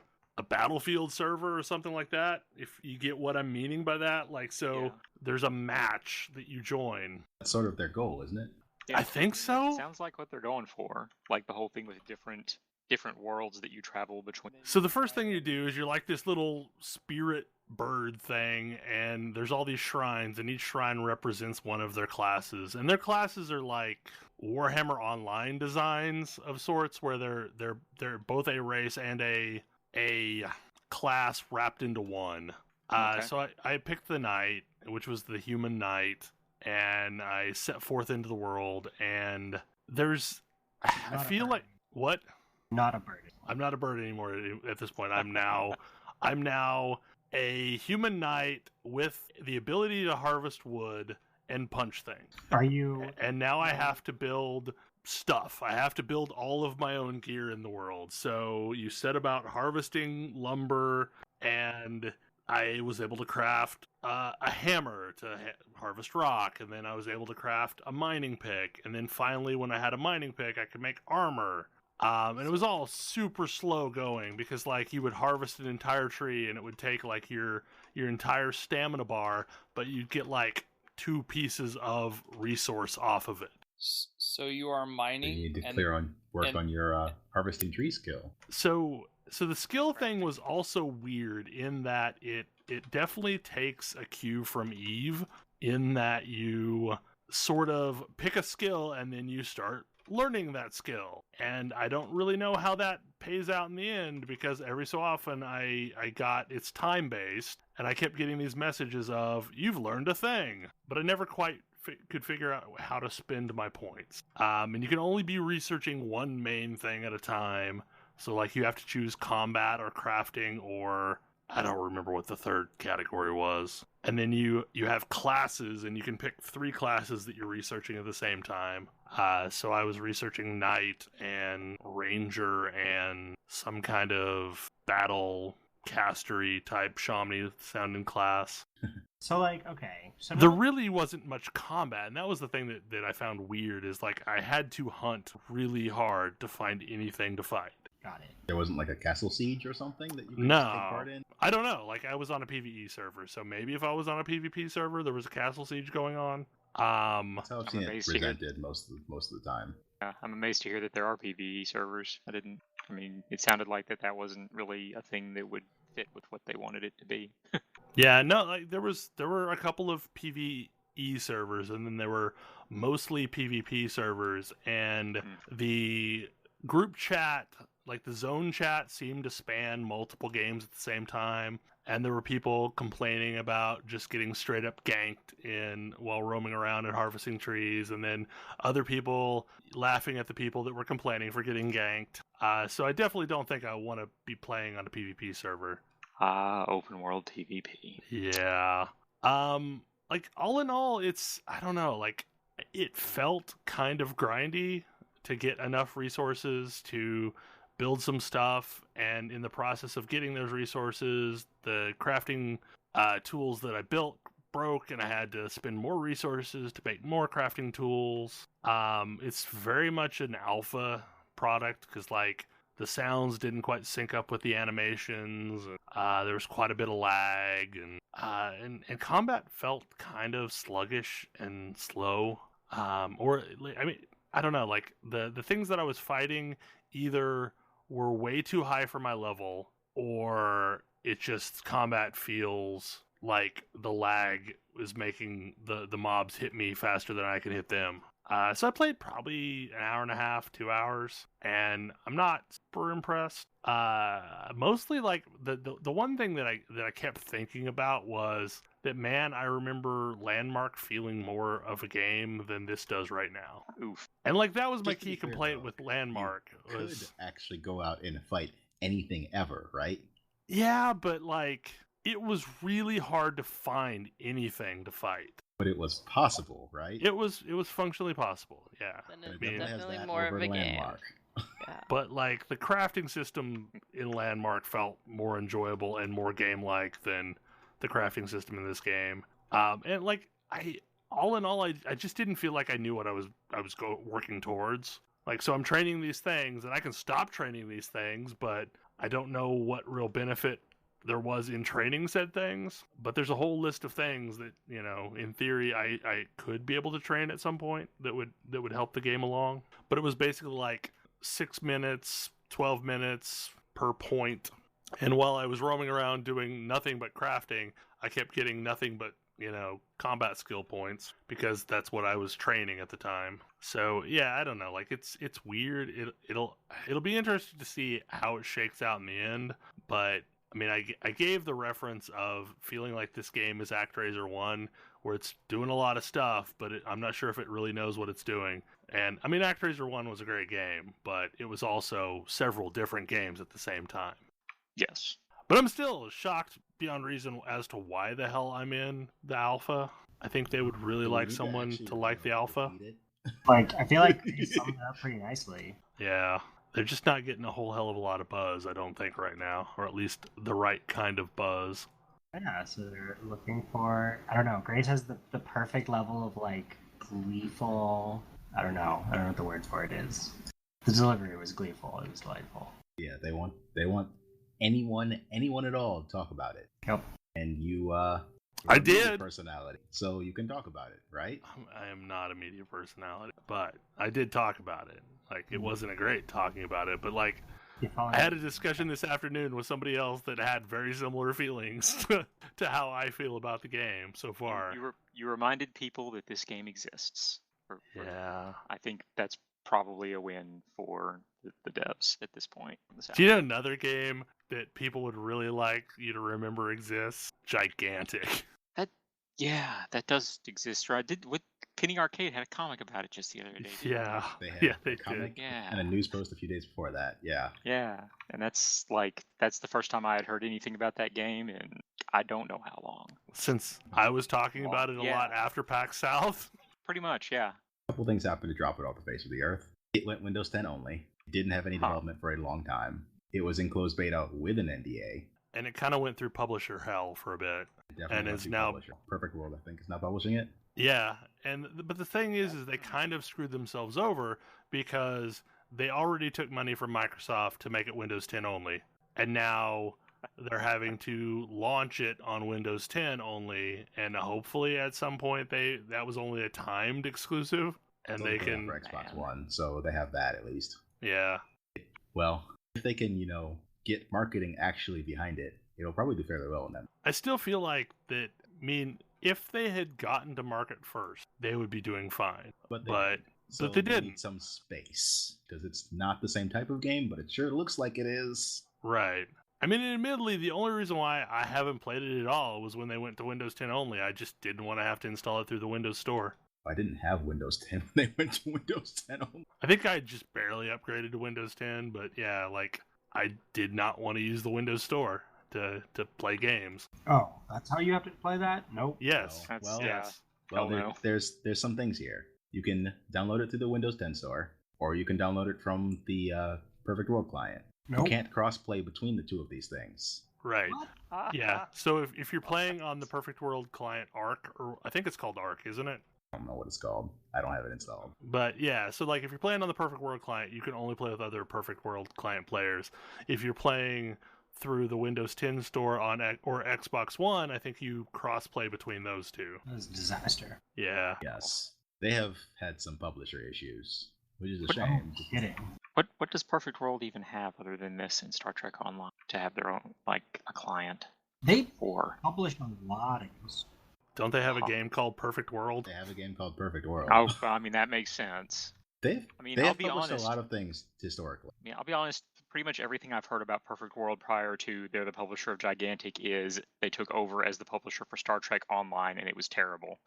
Battlefield server or something like that, if you get what I'm meaning by that. Like, so Yeah. There's a match that you join. That's sort of their goal, isn't it? Yeah, I think so. Sounds like what they're going for. Like the whole thing with different worlds that you travel between. So the first thing you do is you're like this little spirit bird thing, and there's all these shrines, and each shrine represents one of their classes. And their classes are like Warhammer Online designs of sorts, where they're both a race and a class wrapped into one. Okay. So I picked the knight, which was the human knight, and I set forth into the world. And there's, I feel like what? Not a bird. I'm not a bird anymore at this point. I'm now a human knight with the ability to harvest wood and punch things. Are you? And now I have to build stuff. I have to build all of my own gear in the world. So you set about harvesting lumber, and I was able to craft a hammer to harvest rock, and then I was able to craft a mining pick, and then finally when I had a mining pick, I could make armor. And it was all super slow going because like you would harvest an entire tree and it would take like your entire stamina bar, but you'd get like 2 pieces of resource off of it. So you are mining. You need to work on your harvesting tree skill. So the skill thing was also weird in that it definitely takes a cue from Eve, in that you sort of pick a skill and then you start learning that skill. And I don't really know how that pays out in the end, because every so often I got, it's time based, and I kept getting these messages of, you've learned a thing, but I never quite could figure out how to spend my points. And you can only be researching one main thing at a time. So like you have to choose combat or crafting, or I don't remember what the third category was. And then you have classes, and you can pick 3 classes that you're researching at the same time. So I was researching Knight and Ranger and some kind of battle castery type Shaman sounding class. So like, okay. So there really wasn't much combat, and that was the thing that I found weird, is like I had to hunt really hard to find anything to fight. Got it. There wasn't like a castle siege or something that you could No. just take part in? I don't know. Like I was on a PvE server, so maybe if I was on a PvP server, there was a castle siege going on. That's how I've seen it amazed to hear- presented most of the time. Yeah, I'm amazed to hear that there are PvE servers. I mean, it sounded like that wasn't really a thing that would fit with what they wanted it to be. Yeah, no, like there were a couple of PvE servers, and then there were mostly PvP servers, and the group chat, like the zone chat, seemed to span multiple games at the same time, and there were people complaining about just getting straight up ganked while roaming around and harvesting trees, and then other people laughing at the people that were complaining for getting ganked. So I definitely don't think I want to be playing on a PvP server. Open world TVP. Yeah. Like all in all, I don't know, like it felt kind of grindy to get enough resources to build some stuff, and in the process of getting those resources, the crafting tools that I built broke, and I had to spend more resources to make more crafting tools. It's very much an alpha product, because like the sounds didn't quite sync up with the animations. There was quite a bit of lag, and combat felt kind of sluggish and slow. Or I mean, I don't know. Like the things that I was fighting either were way too high for my level, or it just combat feels like the lag is making the mobs hit me faster than I can hit them. So I played probably an hour and a half, 2 hours, and I'm not super impressed. Mostly like the one thing that I kept thinking about was that, man, I remember Landmark feeling more of a game than this does right now. Oof. And like that was my Just to be key clear, complaint though, with Landmark You was could actually go out and fight anything ever, right? yeah, but like it was really hard to find anything to fight. But it was possible, right? It was functionally possible, yeah. Then And it's it definitely has definitely that more over of a game. Landmark. Yeah. But like the crafting system in Landmark felt more enjoyable and more game-like than the crafting system in this game. And like all in all, I just didn't feel like I knew what I was working towards. Like, so I'm training these things, and I can stop training these things, but I don't know what real benefit there was in training said things. But there's a whole list of things that, you know, in theory, I could be able to train at some point that would help the game along. But it was basically like 6 minutes, 12 minutes per point. And while I was roaming around doing nothing but crafting, I kept getting nothing but, you know, combat skill points because that's what I was training at the time. So yeah, I don't know. Like it's weird. It'll be interesting to see how it shakes out in the end. But I mean, I gave the reference of feeling like this game is ActRaiser 1, where it's doing a lot of stuff, but I'm not sure if it really knows what it's doing. And I mean, ActRaiser 1 was a great game, but it was also several different games at the same time. Yes. But I'm still shocked beyond reason as to why the hell I'm in the alpha. I think they would really like someone to like the alpha. Like, I feel like they summed it up pretty nicely. Yeah. They're just not getting a whole hell of a lot of buzz, I don't think, right now. Or at least the right kind of buzz. Yeah, so they're looking for, I don't know, Grace has the perfect level of, like, gleeful, I don't know what the word for it is. The delivery was gleeful, it was delightful. Yeah, they want anyone at all to talk about it. Yep. And you I did. Personality, so you can talk about it, right? I am not a media personality, but I did talk about it. Like, it wasn't a great talking about it, but like, I had a discussion this afternoon with somebody else that had very similar feelings to how I feel about the game so far. You reminded people that this game exists. Yeah. I think that's probably a win for the devs at this point. Do you know another game that people would really like you to remember exists? Gigantic. That does exist, right? Penny Arcade had a comic about it just the other day. Yeah. They did. Yeah. And a news post a few days before that. Yeah. Yeah. And that's the first time I had heard anything about that game, and I don't know how long. Since I was talking about it a lot after PAX South. Pretty much, yeah. A couple things happened to drop it off the face of the earth. It went Windows 10 only. It didn't have any development for a long time. It was in closed beta with an NDA. And it kind of went through publisher hell for a bit. And is now Perfect World, I think, is now publishing it. Yeah, but the thing is they kind of screwed themselves over because they already took money from Microsoft to make it Windows 10 only, and now they're having to launch it on Windows 10 only, and hopefully at some point that was only a timed exclusive, and they can for Xbox One, so they have that at least. Yeah. Well, if they can, get marketing actually behind it, it'll probably do fairly well in them. I still feel like that. I mean, if they had gotten to market first, they would be doing fine. But they didn't. Need some space because it's not the same type of game, but it sure looks like it is. Right. I mean, admittedly, the only reason why I haven't played it at all was when they went to Windows 10 only. I just didn't want to have to install it through the Windows Store. I didn't have Windows 10 when they went to Windows 10 only. I think I just barely upgraded to Windows 10, but yeah, like, I did not want to use the Windows Store to play games. Oh, that's how you have to play that? Nope. Yes. Yes. Well, there's some things here. You can download it through the Windows 10 store, or you can download it from the Perfect World client. Nope. You can't cross-play between the two of these things. Right. Yeah. So if you're playing on the Perfect World client Arc, or I think it's called Arc, isn't it? I don't know what it's called. I don't have it installed. But yeah, so like if you're playing on the Perfect World client, you can only play with other Perfect World client players. If you're playing through the Windows 10 store or Xbox One, I think you cross-play between those two. That was a disaster. Yeah. Yes. They have had some publisher issues, which is a What- shame. Kidding. What does Perfect World even have other than this and Star Trek Online to have their own, like, a client They for? publish a lot of games. Don't they have a game called Perfect World? They have a game called Perfect World. Oh, I mean, that makes sense. They've I'll have be published honest. a lot of things historically. I mean, I'll be honest, pretty much everything I've heard about Perfect World prior to they're the publisher of Gigantic is they took over as the publisher for Star Trek Online, and it was terrible.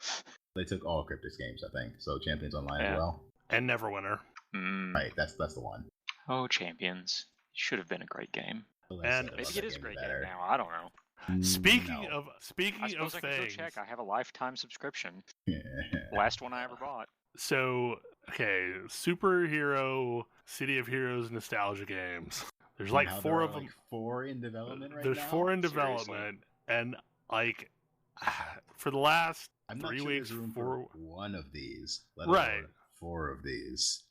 They took all Cryptix games, I think. So Champions Online Yeah. as well. And Neverwinter. Right, that's the one. Oh, Champions. Should have been a great game. The less And said Maybe about it that is a game, great the game better. now. I don't know. Speaking No. of I speaking of suppose I can go things, check. I have a lifetime subscription. Last one I ever bought. so okay, superhero City of Heroes nostalgia games. There's like Now 4 there of are, them. like 4 in development right There's now. 4 in Seriously? development, and like for the last I'm not 3 sure weeks, there's room 4 for one of these. Let Right. alone 4 of these.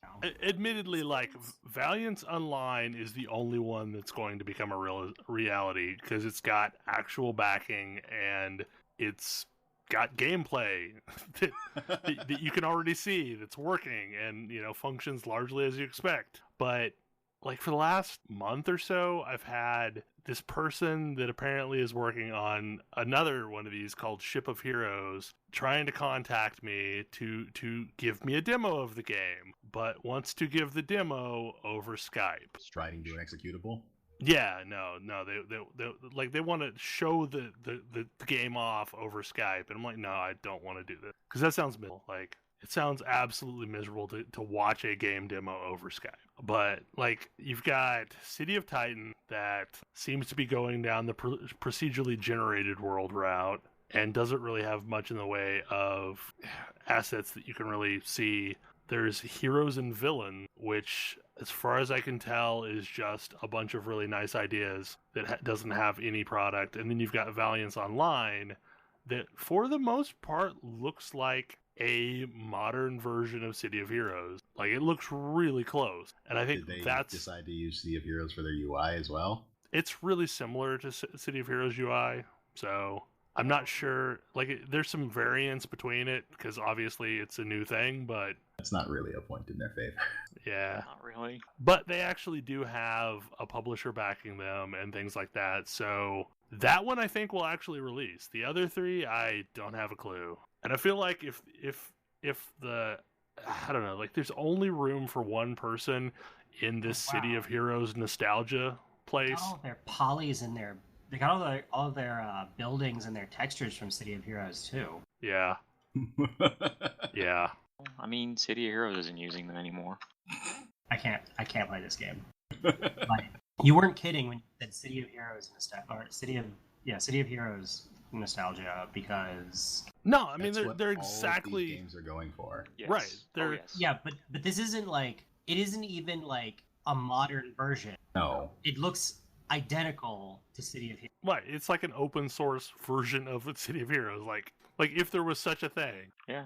Admittedly, like Valiant's Online is the only one that's going to become a real reality because it's got actual backing and it's got gameplay that you can already see that's working and functions largely as you expect. But like for the last month or so, I've had this person that apparently is working on another one of these called Ship of Heroes trying to contact me to give me a demo of the game, but wants to give the demo over Skype. Trying to do an executable. Yeah, no, they want to show the game off over Skype, and I'm like, no, I don't want to do this because that sounds miserable. Like it sounds absolutely miserable to watch a game demo over Skype. But like you've got City of Titan that seems to be going down the procedurally generated world route and doesn't really have much in the way of assets that you can really see. There's Heroes and Villain, which, as far as I can tell, is just a bunch of really nice ideas that doesn't have any product. And then you've got Valiance Online that, for the most part, looks like a modern version of City of Heroes. Like, it looks really close. And I think Did they that's... decide to use City of Heroes for their UI as well? It's really similar to City of Heroes UI, so... I'm not sure. Like, there's some variance between it because obviously it's a new thing, but That's not really a point in their favor. yeah. Not really. But they actually do have a publisher backing them and things like that. So that one I think will actually release. The other 3, I don't have a clue. And I feel like if the I don't know, like there's only room for one person in this City of Heroes nostalgia place. They got all their polys in there. They got all their buildings and their textures from City of Heroes too. Yeah. Yeah. I mean, City of Heroes isn't using them anymore. I can't play this game. Like, you weren't kidding when you said City of Heroes City of Heroes nostalgia because No, I mean That's what they're all of exactly these games are going for. Yes. Right, they're- yes. yeah, but this isn't like it isn't even like a modern version. No. It looks identical to City of Heroes. right. It's like an open source version of the City of Heroes. Like if there was such a thing. Yeah.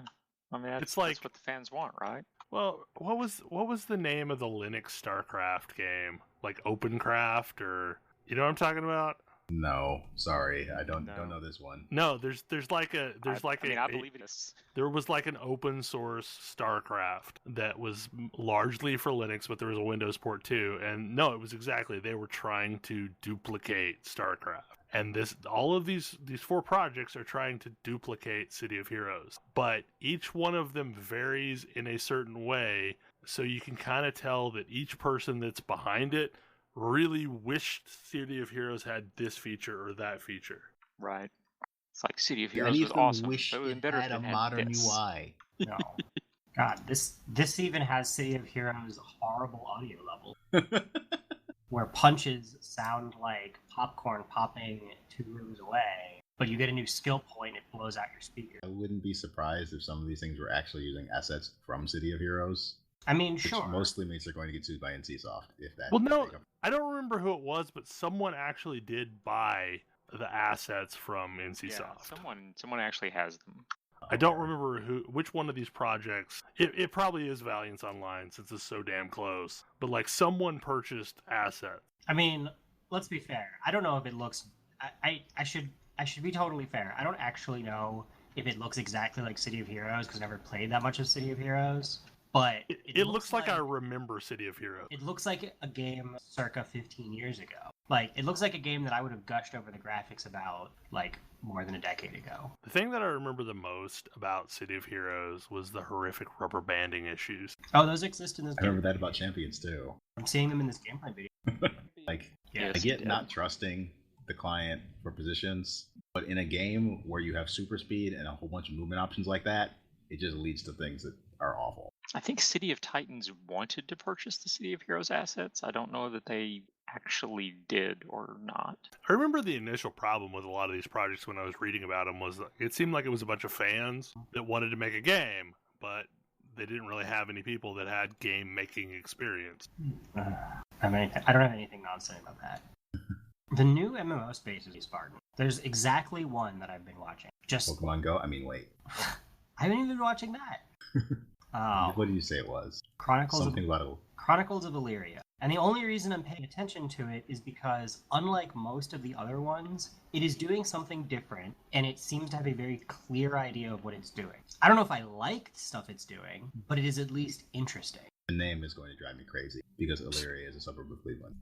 I mean, It's like- that's what the fans want, right? Well, what was the name of the Linux StarCraft game? Like OpenCraft, or you know what I'm talking about? No. Sorry. I don't No. know this one. No, there's like a I believe it is. there was like an open source StarCraft that was largely for Linux, but there was a Windows port too. And no, it was exactly, they were trying to duplicate StarCraft. And all of these 4 projects are trying to duplicate City of Heroes, but each one of them varies in a certain way, so you can kind of tell that each person that's behind it really wished City of Heroes had this feature or that feature. Right. It's like City of Yeah, Heroes any was of them awesome. wish but it would have it been better had if a it had modern this. UI. No. God, this even has City of Heroes horrible audio level. Where punches sound like popcorn popping 2 rooms away, but you get a new skill point, it blows out your speaker. I wouldn't be surprised if some of these things were actually using assets from City of Heroes. I mean, Which sure. mostly means they're going to get sued by NCSoft if that. Well, no, if they come- I don't remember who it was, but someone actually did buy the assets from NCSoft. Yeah, someone actually has them. I don't remember which one of these projects. It probably is Valiance Online since it's so damn close. But like someone purchased assets. I mean, let's be fair. I don't know if it looks. I should be totally fair. I don't actually know if it looks exactly like City of Heroes, because I never played that much of City of Heroes. But it looks like I remember City of Heroes. It looks like a game circa 15 years ago. Like, it looks like a game that I would have gushed over the graphics about, like, more than a decade ago. The thing that I remember the most about City of Heroes was the horrific rubber banding issues. Oh, those exist in this game. I remember that about Champions, too. I'm seeing them in this gameplay video. Like, Yes, I get yeah. not trusting the client for positions, but in a game where you have super speed and a whole bunch of movement options like that, it just leads to things that are awful. I think City of Titans wanted to purchase the City of Heroes assets. I don't know that they actually did or not. I remember the initial problem with a lot of these projects when I was reading about them was it seemed like it was a bunch of fans that wanted to make a game, but they didn't really have any people that had game-making experience. I don't have anything non-saying about that. The new MMO space is Spartan. There's exactly one that I've been watching. Just Pokemon Go? I mean, wait. I haven't even been watching that. What did you say it was? Chronicles Something about it. Chronicles of Illyria. And the only reason I'm paying attention to it is because, unlike most of the other ones, it is doing something different, and it seems to have a very clear idea of what it's doing. I don't know if I like the stuff it's doing, but it is at least interesting. The name is going to drive me crazy because Illyria is a suburb of Cleveland.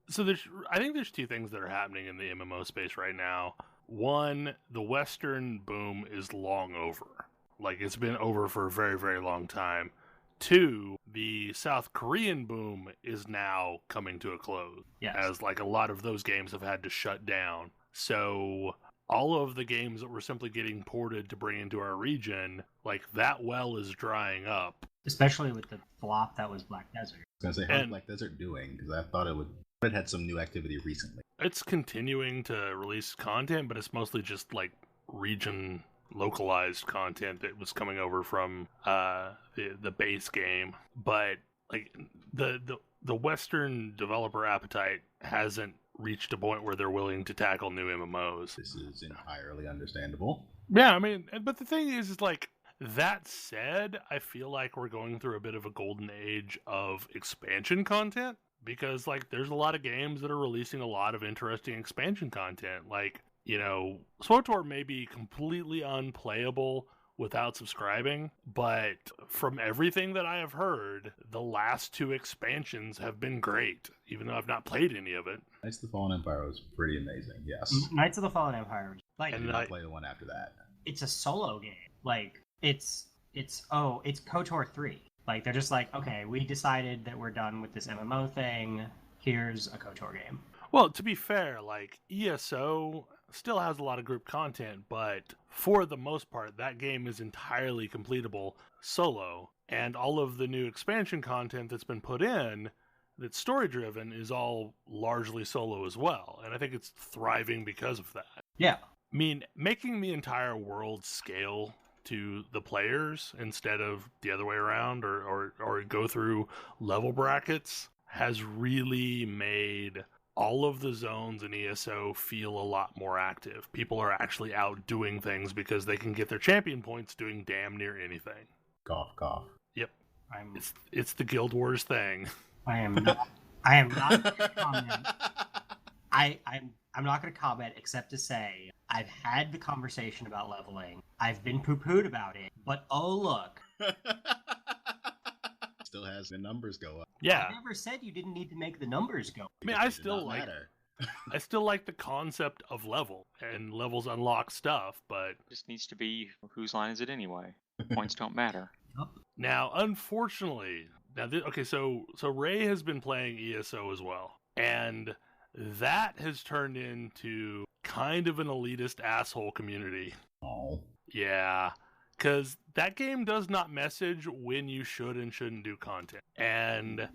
So I think there's two things that are happening in the MMO space right now. One, the Western boom is long over. Like, it's been over for a very, very long time. Two, the South Korean boom is now coming to a close. Yes. As, like, a lot of those games have had to shut down. So all of the games that were simply getting ported to bring into our region, like, that well is drying up. Especially with the flop that was Black Desert. I was going to say, how's Black Desert doing? Because I thought it had some new activity recently. It's continuing to release content, but it's mostly just, like, region localized content that was coming over from the base game. But like the Western developer appetite hasn't reached a point where they're willing to tackle new MMOs. This is entirely understandable. Yeah, I mean, but the thing is like, that said, I feel like we're going through a bit of a golden age of expansion content, because like there's a lot of games that are releasing a lot of interesting expansion content. Like, you know, SWTOR may be completely unplayable without subscribing, but from everything that I have heard, the last two expansions have been great, even though I've not played any of it. Knights of the Fallen Empire was pretty amazing, yes. Knights of the Fallen Empire, like, I did not play the one after that. It's a solo game. Like, it's KOTOR 3. Like, they're just like, okay, we decided that we're done with this MMO thing. Here's a KOTOR game. Well, to be fair, like, ESO still has a lot of group content, but for the most part, that game is entirely completable solo, and all of the new expansion content that's been put in that's story-driven is all largely solo as well, and I think it's thriving because of that. Yeah. I mean, making the entire world scale to the players instead of the other way around, or go through level brackets, has really made all of the zones in ESO feel a lot more active. People are actually out doing things because they can get their champion points doing damn near anything. Cough, cough. Yep. It's the Guild Wars thing. I am not gonna comment. I'm not going to comment except to say I've had the conversation about leveling. I've been poo-pooed about it, but oh look. Still has the numbers go up. Yeah. I never said you didn't need to make the numbers go. I mean, I still like the concept of level, and levels unlock stuff, but It just needs to be, whose line is it anyway? The points don't matter. now, unfortunately, so Ray has been playing ESO as well, and that has turned into kind of an elitist asshole community. Oh. Yeah, because that game does not message when you should and shouldn't do content. And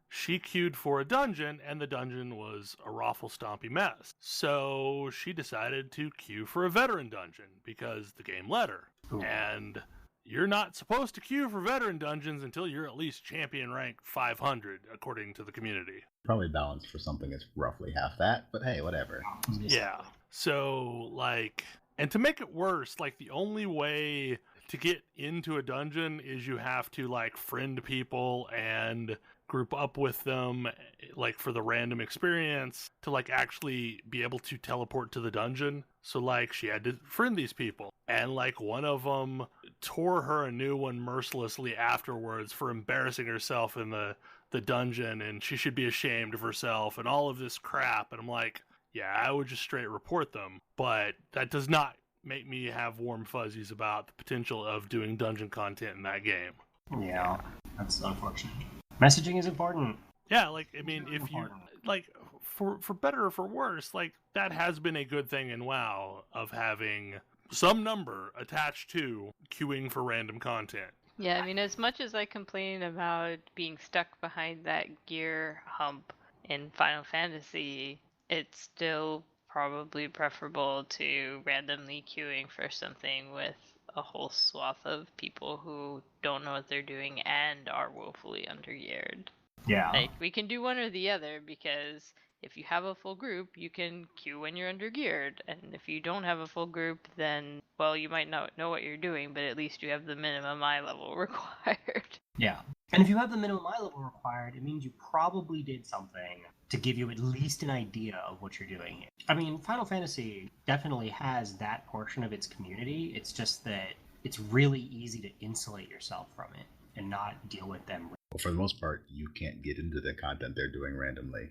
she queued for a dungeon, and the dungeon was a raffle stompy mess. So she decided to queue for a veteran dungeon because the game let her. Ooh. And you're not supposed to queue for veteran dungeons until you're at least champion rank 500, according to the community. Probably balanced for something that's roughly half that, but hey, whatever. Yeah. So, like, and to make it worse, like, the only way to get into a dungeon is you have to, like, friend people and group up with them, like, for the random experience to, like, actually be able to teleport to the dungeon. So, like, she had to friend these people. And, like, one of them tore her a new one mercilessly afterwards for embarrassing herself in the dungeon, and she should be ashamed of herself, and all of this crap. And I'm like, yeah, I would just straight report them. But that does not make me have warm fuzzies about the potential of doing dungeon content in that game. Yeah, that's unfortunate. Messaging is important. Yeah, like, I mean, if you, like, for better or for worse, like, that has been a good thing in WoW of having some number attached to queuing for random content. Yeah, I mean, as much as I complain about being stuck behind that gear hump in Final Fantasy, it's still probably preferable to randomly queuing for something with a whole swath of people who don't know what they're doing and are woefully undergeared. Yeah. Like, we can do one or the other, because if you have a full group, you can queue when you're undergeared. And if you don't have a full group, then, well, you might not know what you're doing, but at least you have the minimum eye level required. Yeah. And if you have the minimum eye level required, it means you probably did something to give you at least an idea of what you're doing. I mean, Final Fantasy definitely has that portion of its community. It's just that it's really easy to insulate yourself from it and not deal with them. Well, for the most part, you can't get into the content they're doing randomly.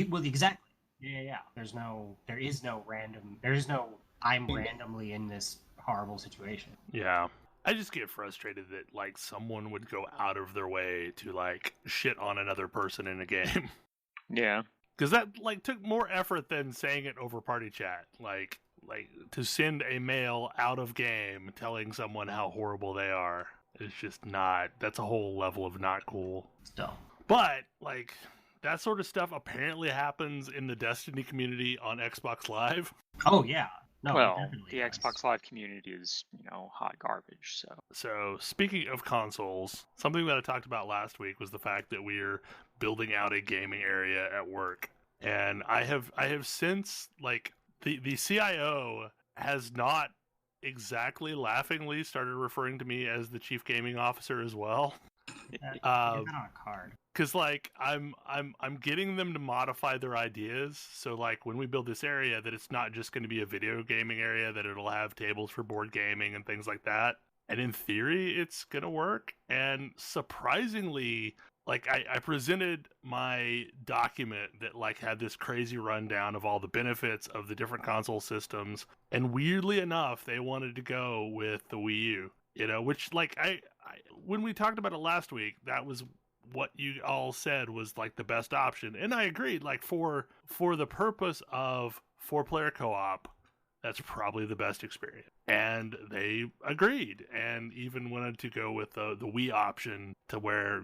Well, exactly. Yeah. There is no I'm randomly in this horrible situation. Yeah. I just get frustrated that, like, someone would go out of their way to, like, shit on another person in a game. Yeah. Because that, like, took more effort than saying it over party chat. Like, to send a mail out of game telling someone how horrible they are is just not, that's a whole level of not cool. Still. But, like, that sort of stuff apparently happens in the Destiny community on Xbox Live. Oh, yeah. No, well, the Xbox Live community is, hot garbage, so. So, speaking of consoles, something that I talked about last week was the fact that we're building out a gaming area at work. And I have since, like, the CIO has not exactly laughingly started referring to me as the chief gaming officer as well. Get that on a card. Because, like, I'm getting them to modify their ideas. So, like, when we build this area, that it's not just going to be a video gaming area, that it'll have tables for board gaming and things like that. And in theory, it's going to work. And surprisingly, like, I presented my document that, like, had this crazy rundown of all the benefits of the different console systems. And weirdly enough, they wanted to go with the Wii U, which, like, I when we talked about it last week, that was what you all said was, like, the best option. And I agreed, like, for the purpose of 4-player co-op, that's probably the best experience. And they agreed, and even wanted to go with the Wii option, to where,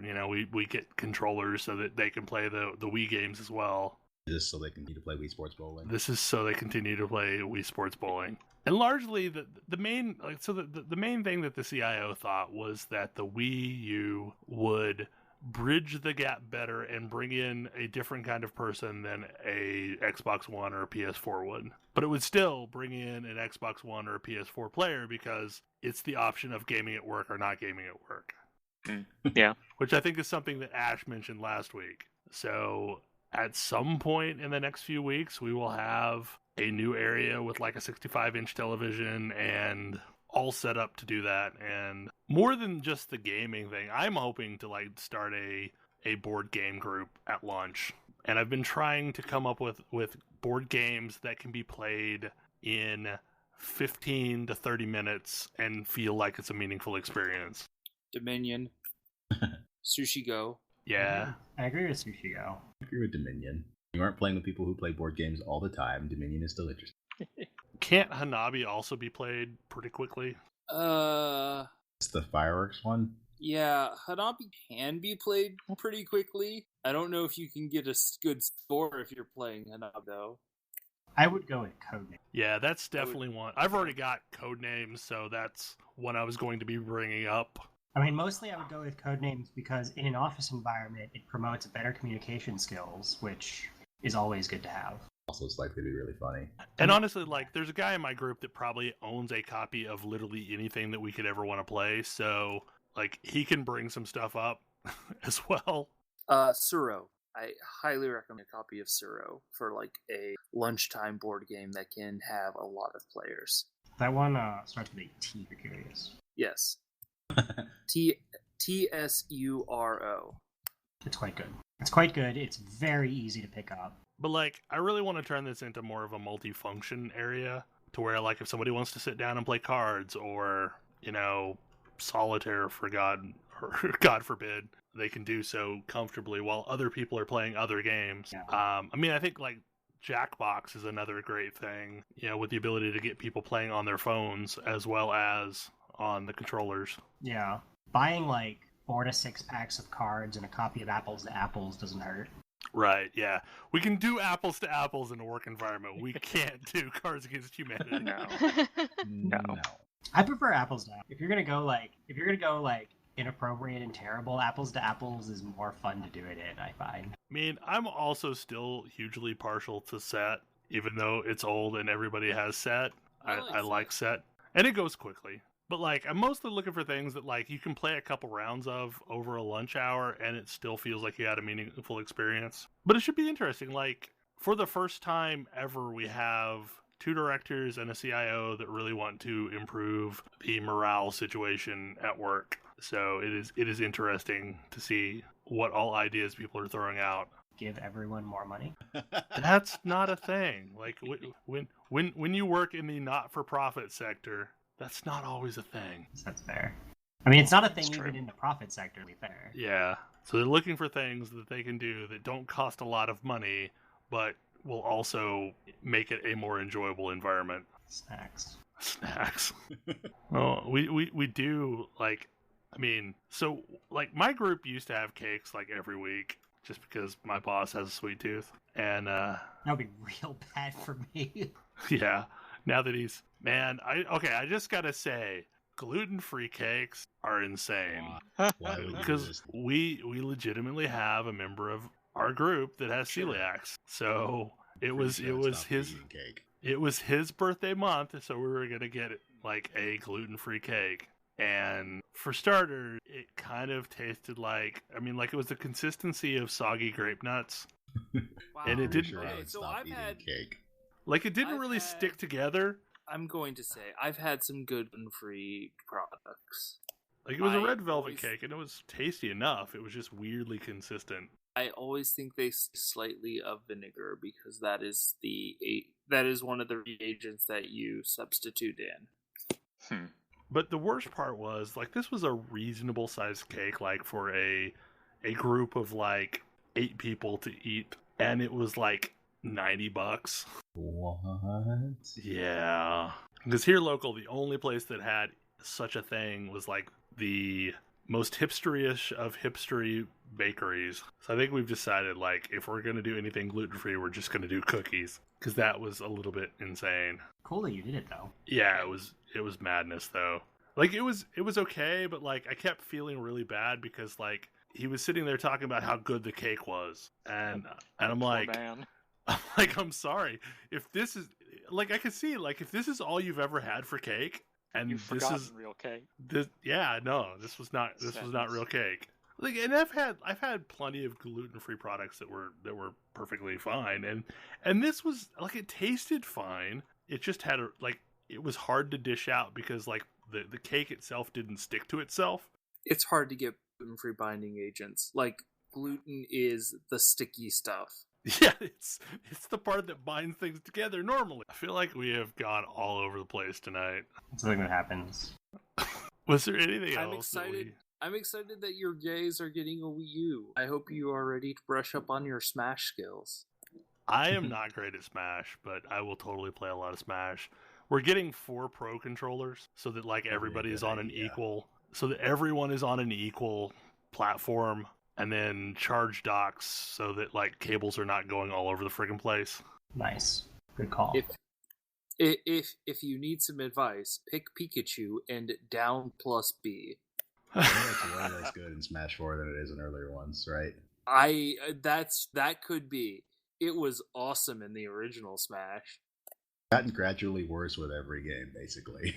we get controllers so that they can play the Wii games as well. Just so they continue to play Wii Sports Bowling. This is so they continue to play Wii Sports Bowling. And largely, the main, like, so the main thing that the CIO thought was that the Wii U would bridge the gap better and bring in a different kind of person than a Xbox One or a PS4 would. But it would still bring in an Xbox One or a PS4 player, because it's the option of gaming at work or not gaming at work. Yeah. Which I think is something that Ash mentioned last week. So at some point in the next few weeks, we will have a new area with, like, a 65-inch television and all set up to do that. And more than just the gaming thing, I'm hoping to, like, start a board game group at lunch. And I've been trying to come up with board games that can be played in 15 to 30 minutes and feel like it's a meaningful experience. Dominion. Sushi Go. Yeah. I agree with Sushi Go. I agree with Dominion. You aren't playing with people who play board games all the time. Dominion is still interesting. Can't Hanabi also be played pretty quickly? It's the fireworks one? Yeah, Hanabi can be played pretty quickly. I don't know if you can get a good score if you're playing Hanabi, though. I would go with Codename. Yeah, that's definitely one. I've already got Codenames, so that's one I was going to be bringing up. I mean, mostly I would go with Codenames because in an office environment, it promotes better communication skills, which is always good to have. Also, it's likely to be really funny. And honestly, like, there's a guy in my group that probably owns a copy of literally anything that we could ever want to play, so, like, he can bring some stuff up as well. Suro. I highly recommend a copy of Suro for like a lunchtime board game that can have a lot of players. That one starts with a T, if you're curious. Yes. TSURO. It's quite good. It's quite good. It's very easy to pick up. But like, I really want to turn this into more of a multi-function area to where, like, if somebody wants to sit down and play cards or, you know, solitaire for God forbid, they can do so comfortably while other people are playing other games. Yeah. I mean, I think like Jackbox is another great thing, you know, with the ability to get people playing on their phones as well as on the controllers. Yeah. Buying like 4 to 6 packs of cards and a copy of Apples to Apples doesn't hurt. Right, yeah. We can do apples to apples in a work environment. We can't do Cards Against Humanity. No. No. I prefer Apples to Apples. If you're gonna go like inappropriate and terrible, Apples to Apples is more fun to do it in, I find. I mean, I'm also still hugely partial to Set, even though it's old and everybody has Set. I like Set, and it goes quickly. But like, I'm mostly looking for things that like you can play a couple rounds of over a lunch hour, and it still feels like you had a meaningful experience. But it should be interesting. Like, for the first time ever, we have 2 directors and a CIO that really want to improve the morale situation at work. So it is interesting to see what all ideas people are throwing out. Give everyone more money. That's not a thing. Like when you work in the not-for-profit sector, that's not always a thing. That's fair. I mean, it's not a thing It's even true. in the profit sector, to be fair. Yeah. So they're looking for things that they can do that don't cost a lot of money, but will also make it a more enjoyable environment. Snacks. Well, we do, like, I mean, so, like, my group used to have cakes, like, every week, just because my boss has a sweet tooth. And, That would be real bad for me. yeah, now that he's, man, I just gotta say, gluten-free cakes are insane. Why would you do Because this? we legitimately have a member of our group that has celiacs. So it was Stop his eating cake. it was his birthday month, so we were gonna get like a gluten-free cake. And for starters, it kind of tasted like, I mean, like it was the consistency of soggy grape nuts. Wow. And it Pretty didn't- sure I Okay, would so stop I've eating had- cake. Like it didn't I've really had- stick together. I'm going to say I've had some gluten-free products. Like it was a I red velvet always- cake, and it was tasty enough. It was just weirdly consistent. I always think they slightly of vinegar because that is one of the reagents that you substitute in. But the worst part was, like, this was a reasonable sized cake, like for a group of like 8 people to eat, and it was like $90. What? Yeah, because here local, the only place that had such a thing was like the most hipsterish of hipstery bakeries. So I think we've decided, like, if we're gonna do anything gluten free, we're just gonna do cookies, because that was a little bit insane. Cool that you did it, though. Yeah, it was madness though. Like it was okay, but like I kept feeling really bad because like he was sitting there talking about how good the cake was, and I'm Poor like, man. I'm sorry, if this is like, I could see, like, if this is all you've ever had for cake, and You've this forgotten is real cake. this, yeah, no, this was not real cake. Like, and I've had plenty of gluten free products that were perfectly fine, and this was like, it tasted fine. It just had it was hard to dish out because like the cake itself didn't stick to itself. It's hard to get gluten-free binding agents. Like, gluten is the sticky stuff. Yeah, it's the part that binds things together normally. I feel like we have gone all over the place tonight. It's something that happens. Was there anything I'm else? that excited. I'm excited that your gays are getting a Wii U. I hope you are ready to brush up on your Smash skills. I am not great at Smash, but I will totally play a lot of Smash. We're getting 4 Pro controllers so that like everybody is on an equal, so that everyone is on an equal platform, and then charge docks so that like cables are not going all over the friggin' place. Nice. Good call. If you need some advice, pick Pikachu and down plus B. I think it's way less good in Smash 4 than it is in earlier ones, right? That could be. It was awesome in the original Smash. Gotten gradually worse with every game, basically.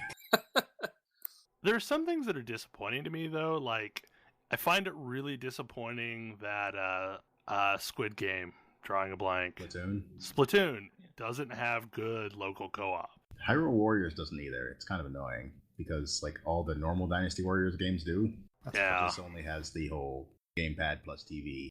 There are some things that are disappointing to me though. Like, I find it really disappointing that Squid Game. Drawing a blank. Splatoon doesn't have good local co-op. Hyrule Warriors doesn't either. It's kind of annoying because like all the normal Dynasty Warriors games do. Yeah. This only has the whole gamepad plus TV.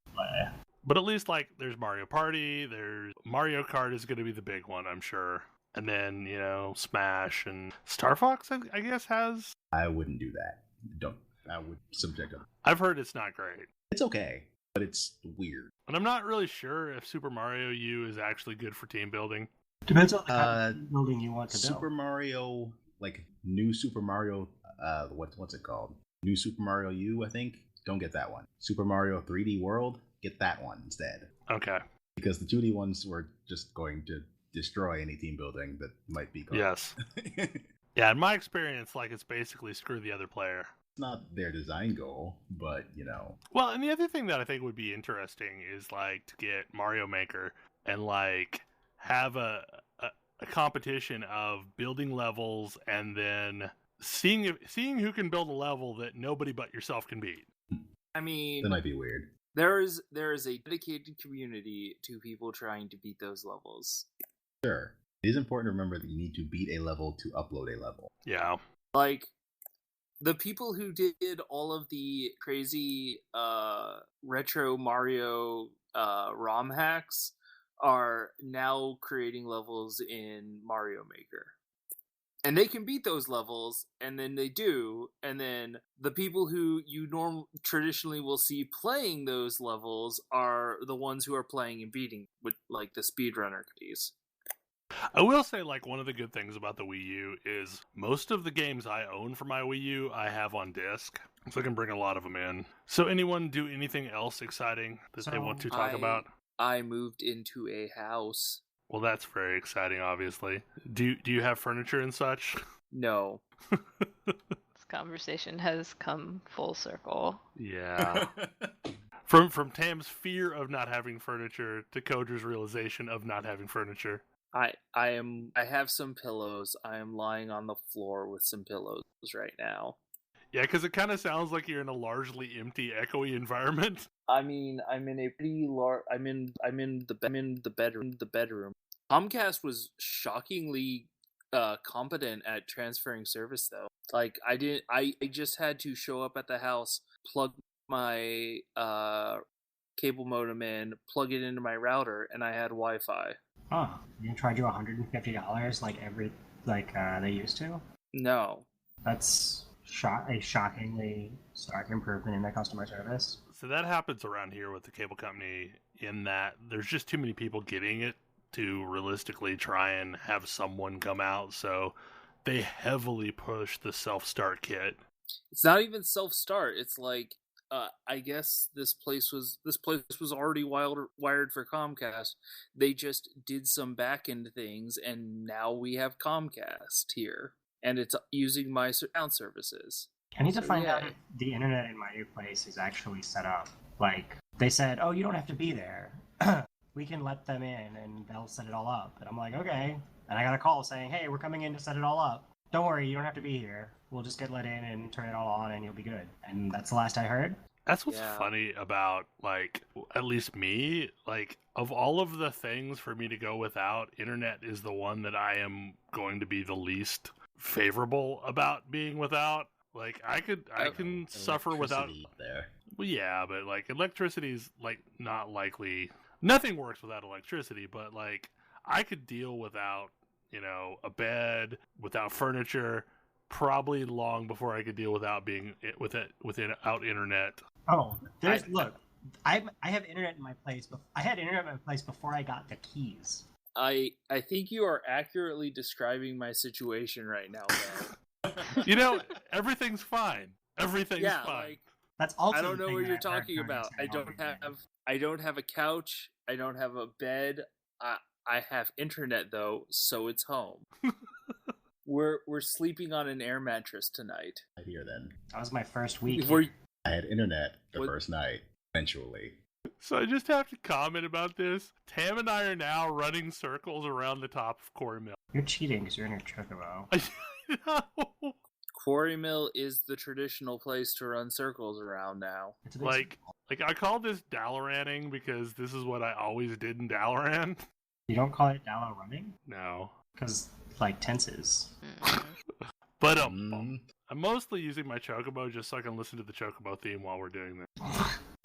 But at least like there's Mario Party, there's Mario Kart is going to be the big one, I'm sure. And then, Smash and Star Fox, I guess, has. I wouldn't do that. I would subject them. I've heard it's not great. It's okay, but it's weird. And I'm not really sure if Super Mario U is actually good for team building. Depends on the kind of building you want to build. Super Mario, like new Super Mario, what's it called? New Super Mario U, I think. Don't get that one. Super Mario 3D World, get that one instead. Okay. Because the 2D ones were just going to destroy any team building that might be called. Yes. Yeah, in my experience, like, it's basically screw the other player. It's not their design goal, but, Well, and the other thing that I think would be interesting is, like, to get Mario Maker and, like, have a competition of building levels and then seeing who can build a level that nobody but yourself can beat. I mean, that might be weird. There is a dedicated community to people trying to beat those levels. Sure. It is important to remember that you need to beat a level to upload a level. Yeah. Like, the people who did all of the crazy retro Mario ROM hacks are now creating levels in Mario Maker. And they can beat those levels, and then they do, and then the people who you traditionally will see playing those levels are the ones who are playing and beating with, like, the speedrunner keys. I will say, like, one of the good things about the Wii U is most of the games I own for my Wii U, I have on disc, so I can bring a lot of them in. So anyone do anything else exciting that they want to talk about? I moved into a house. Well, that's very exciting, obviously. Do you have furniture and such? No. This conversation has come full circle. Yeah. From Tam's fear of not having furniture to Coder's realization of not having furniture. I have some pillows. I am lying on the floor with some pillows right now. Yeah, because it kind of sounds like you're in a largely empty, echoey environment. I mean, I'm in a pretty large. I'm in the bedroom. Comcast was shockingly competent at transferring service, though. Like, I just had to show up at the house, plug my cable modem in, plug it into my router, and I had Wi-Fi. Oh, they charge you $150 they used to? No. That's a shockingly stark improvement in their customer service. So that happens around here with the cable company in that there's just too many people getting it to realistically try and have someone come out. So they heavily push the self-start kit. It's not even self-start. It's like, I guess this place was already wired for Comcast. They just did some back-end things, and now we have Comcast here. And it's using my sound services. I need to find out if the internet in my new place is actually set up. Like, they said, oh, you don't have to be there. We can let them in, and they'll set it all up. And I'm like, okay. And I got a call saying, hey, we're coming in to set it all up. Don't worry, you don't have to be here. We'll just get let in and turn it all on, and you'll be good. And that's the last I heard. That's what's funny about, like, at least me. Like, of all of the things for me to go without, internet is the one that I am going to be the least favorable about being without. Like, I can suffer without there. Well, yeah, but like electricity's like not likely. Nothing works without electricity, but like I could deal without, a bed, without furniture, probably long before I could deal without being without internet. Oh, look, I have internet in my place. I had internet in my place before I got the keys. I think you are accurately describing my situation right now, though. Everything's fine. Everything's fine. Like, that's also I don't know what you're talking about. I don't have a couch. I don't have a bed. I have internet though, so it's home. We're sleeping on an air mattress tonight. Here then. That was my first week. I had internet the first night. Eventually. So I just have to comment about this. Tam and I are now running circles around the top of Corey Mill. You're cheating because you're in your chocobo. I know. Quarry Mill is the traditional place to run circles around now. It's a big Like I call this Dalaranning because this is what I always did in Dalaran. You don't call it Dala running? No. Because, like, tenses. But I'm mostly using my Chocobo just so I can listen to the Chocobo theme while we're doing this.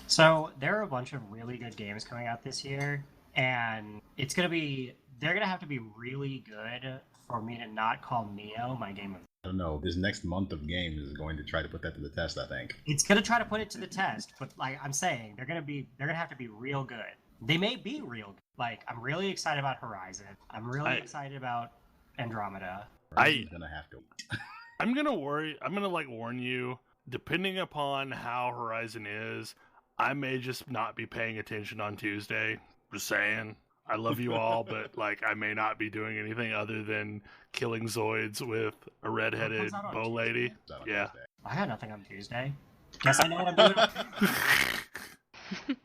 So, there are a bunch of really good games coming out this year, and it's gonna be... They're gonna have to be really good for me to not call Neo my game of... I don't know. This next month of games is going to try to put that to the test, I think. It's gonna try to put it to the test, but, like, I'm saying, they're gonna have to be real good. They may be real good. Like, I'm really excited about Horizon. I'm really excited about Andromeda. Horizon's gonna have to... I'm gonna warn you, depending upon how Horizon is, I may just not be paying attention on Tuesday. Just saying. I love you all, but like I may not be doing anything other than killing Zoids with a redheaded bow lady. Yeah. I got nothing on Tuesday. Guess I know what I'm doing.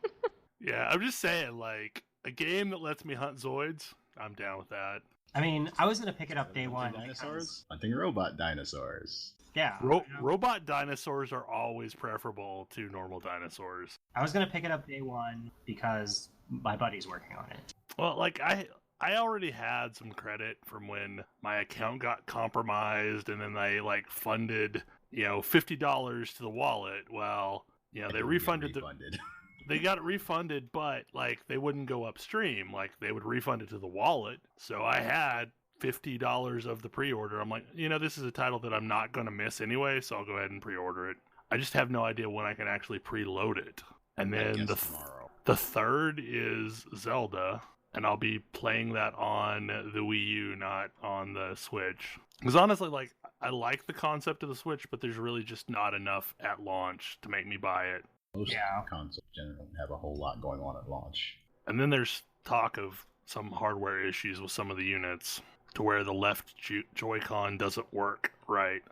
Yeah, I'm just saying, like, a game that lets me hunt Zoids, I'm down with that. I mean, I was gonna pick it up day one. Dinosaurs? Hunting robot dinosaurs. Yeah. Robot dinosaurs are always preferable to normal dinosaurs. I was gonna pick it up day one because my buddy's working on it. Well, like, I already had some credit from when my account got compromised and then they, like, funded, $50 to the wallet. Well, they refunded They got it refunded, but, like, they wouldn't go upstream. Like, they would refund it to the wallet. So I had $50 of the pre-order. I'm like, this is a title that I'm not going to miss anyway, so I'll go ahead and pre-order it. I just have no idea when I can actually preload it. And then the third is Zelda, and I'll be playing that on the Wii U, not on the Switch. Because honestly, like, I like the concept of the Switch, but there's really just not enough at launch to make me buy it. Most consoles generally don't have a whole lot going on at launch. And then there's talk of some hardware issues with some of the units to where the left Joy-Con doesn't work right.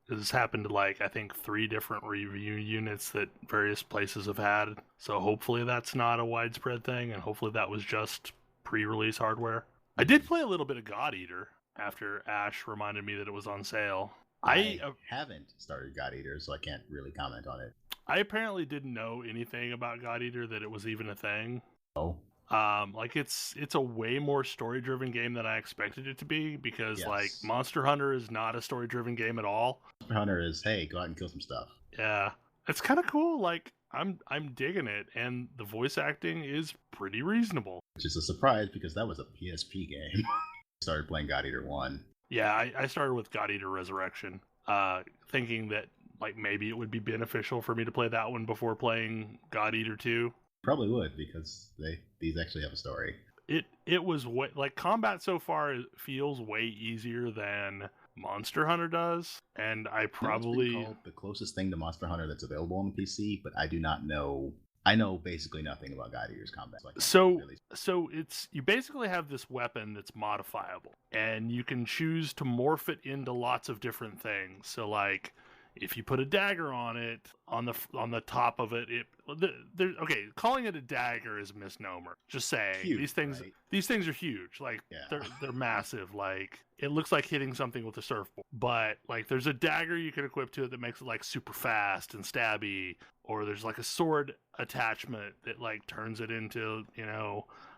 This has happened to, like, I think 3 different review units that various places have had. So hopefully that's not a widespread thing, and hopefully that was just pre-release hardware. I did play a little bit of God Eater after Ash reminded me that it was on sale. I haven't started God Eater, so I can't really comment on it. I apparently didn't know anything about God Eater, that it was even a thing. Oh. Like it's a way more story-driven game than I expected it to be, because like Monster Hunter is not a story-driven game at all. Monster Hunter is, hey, go out and kill some stuff. Yeah. It's kind of cool. Like I'm digging it, and the voice acting is pretty reasonable. Which is a surprise because that was a PSP game. Started playing God Eater 1. Yeah, I started with God Eater Resurrection, thinking that like maybe it would be beneficial for me to play that one before playing God Eater 2. Probably would, because these actually have a story. It was like combat so far feels way easier than Monster Hunter does, and I probably called the closest thing to Monster Hunter that's available on the PC, but I do not know. I know basically nothing about God Eater's combat. So it's you basically have this weapon that's modifiable, and you can choose to morph it into lots of different things. So like, if you put a dagger on it, on the top of it, calling it a dagger is a misnomer. Just saying, huge, these things are huge. Like they're massive. Like it looks like hitting something with a surfboard. But like there's a dagger you can equip to it that makes it like super fast and stabby, or there's like a sword attachment that like turns it into,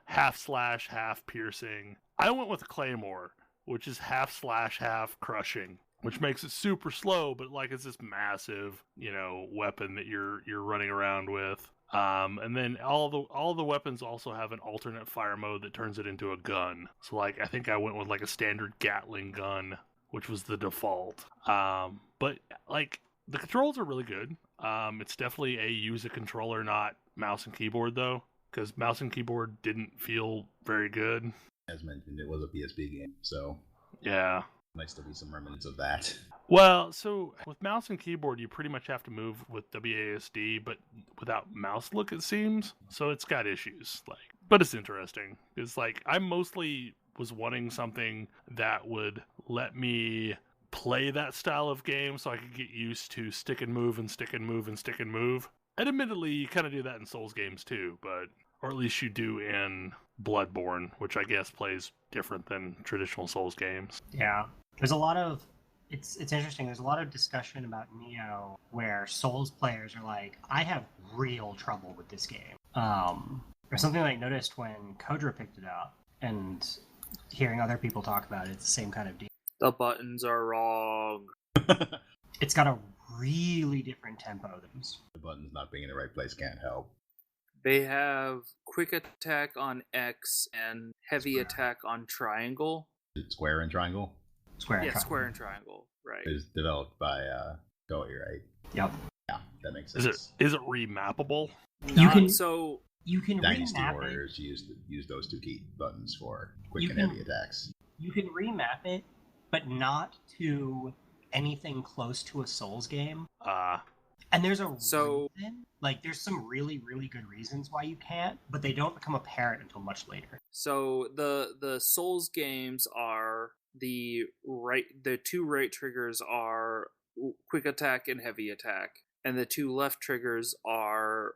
half slash, half piercing. I went with Claymore, which is half slash, half crushing, which makes it super slow, but like it's this massive, weapon that you're running around with. And then all the weapons also have an alternate fire mode that turns it into a gun. So like I think I went with like a standard Gatling gun, which was the default. But like the controls are really good. It's definitely a use a controller, not mouse and keyboard though, because mouse and keyboard didn't feel very good. As mentioned, it was a PSP game, so yeah. Might still be some remnants of that. Well, so with mouse and keyboard, you pretty much have to move with WASD, but without mouse look, it seems. So it's got issues, but it's interesting. It's like I mostly was wanting something that would let me play that style of game, so I could get used to stick and move and stick and move and stick and move. And admittedly, you kind of do that in Souls games too, or at least you do in Bloodborne, which I guess plays different than traditional Souls games. Yeah. There's a lot of it's interesting. There's a lot of discussion about Neo where Souls players are like, I have real trouble with this game. Or something I noticed when Kodra picked it up, and hearing other people talk about it, it's the same kind of deal. The buttons are wrong. It's got a really different tempo than The buttons not being in the right place can't help. They have quick attack on X and heavy attack on triangle. Is it square and triangle? Square and triangle. Square and triangle, right. It was developed by Koei, right? Yep. Yeah, that makes sense. Is it remappable? You can Dynasty remap Warriors use those two key buttons for quick You and can- heavy attacks. You can remap it, but not to anything close to a Souls game. And there's a reason. Like, there's some really, really good reasons why you can't, but they don't become apparent until much later. So the Souls games are the two right triggers are quick attack and heavy attack, and the two left triggers are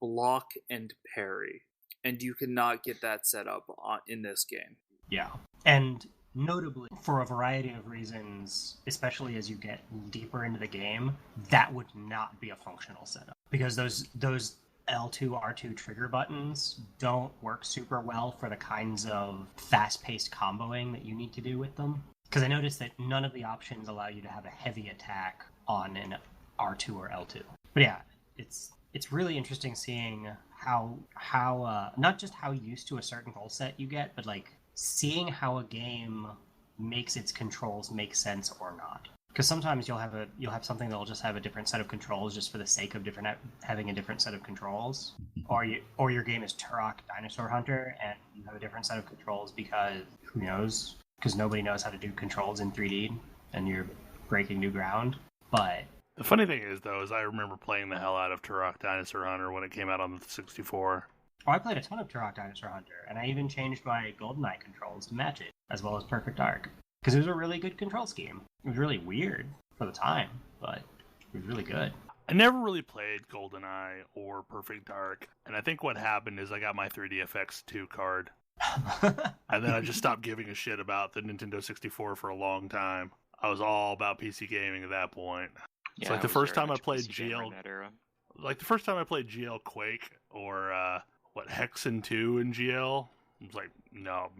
block and parry, and you cannot get that set up in this game. Yeah. And notably, for a variety of reasons, especially as you get deeper into the game, that would not be a functional setup. Because those L2, R2 trigger buttons don't work super well for the kinds of fast-paced comboing that you need to do with them. Because I noticed that none of the options allow you to have a heavy attack on an R2 or L2. But yeah, it's really interesting seeing how not just how used to a certain role set you get, but like seeing how a game makes its controls make sense or not. Because sometimes you'll have something that'll just have a different set of controls just for the sake of having a different set of controls, or your game is Turok Dinosaur Hunter and you have a different set of controls because who knows? Because nobody knows how to do controls in 3D and you're breaking new ground. But The funny thing is, though, is I remember playing the hell out of Turok Dinosaur Hunter when it came out on the 64. Oh, I played a ton of Turok Dinosaur Hunter, and I even changed my GoldenEye controls to match it, as well as Perfect Dark. Because it was a really good control scheme. It was really weird for the time, but it was really good. I never really played GoldenEye or Perfect Dark, and I think what happened is I got my 3DFX2 card, and then I just stopped giving a shit about the Nintendo 64 for a long time. I was all about PC gaming at that point. It's like the first time I played GL... Like the first time I played GL Quake, or Hexen 2 in GL, I was like, no,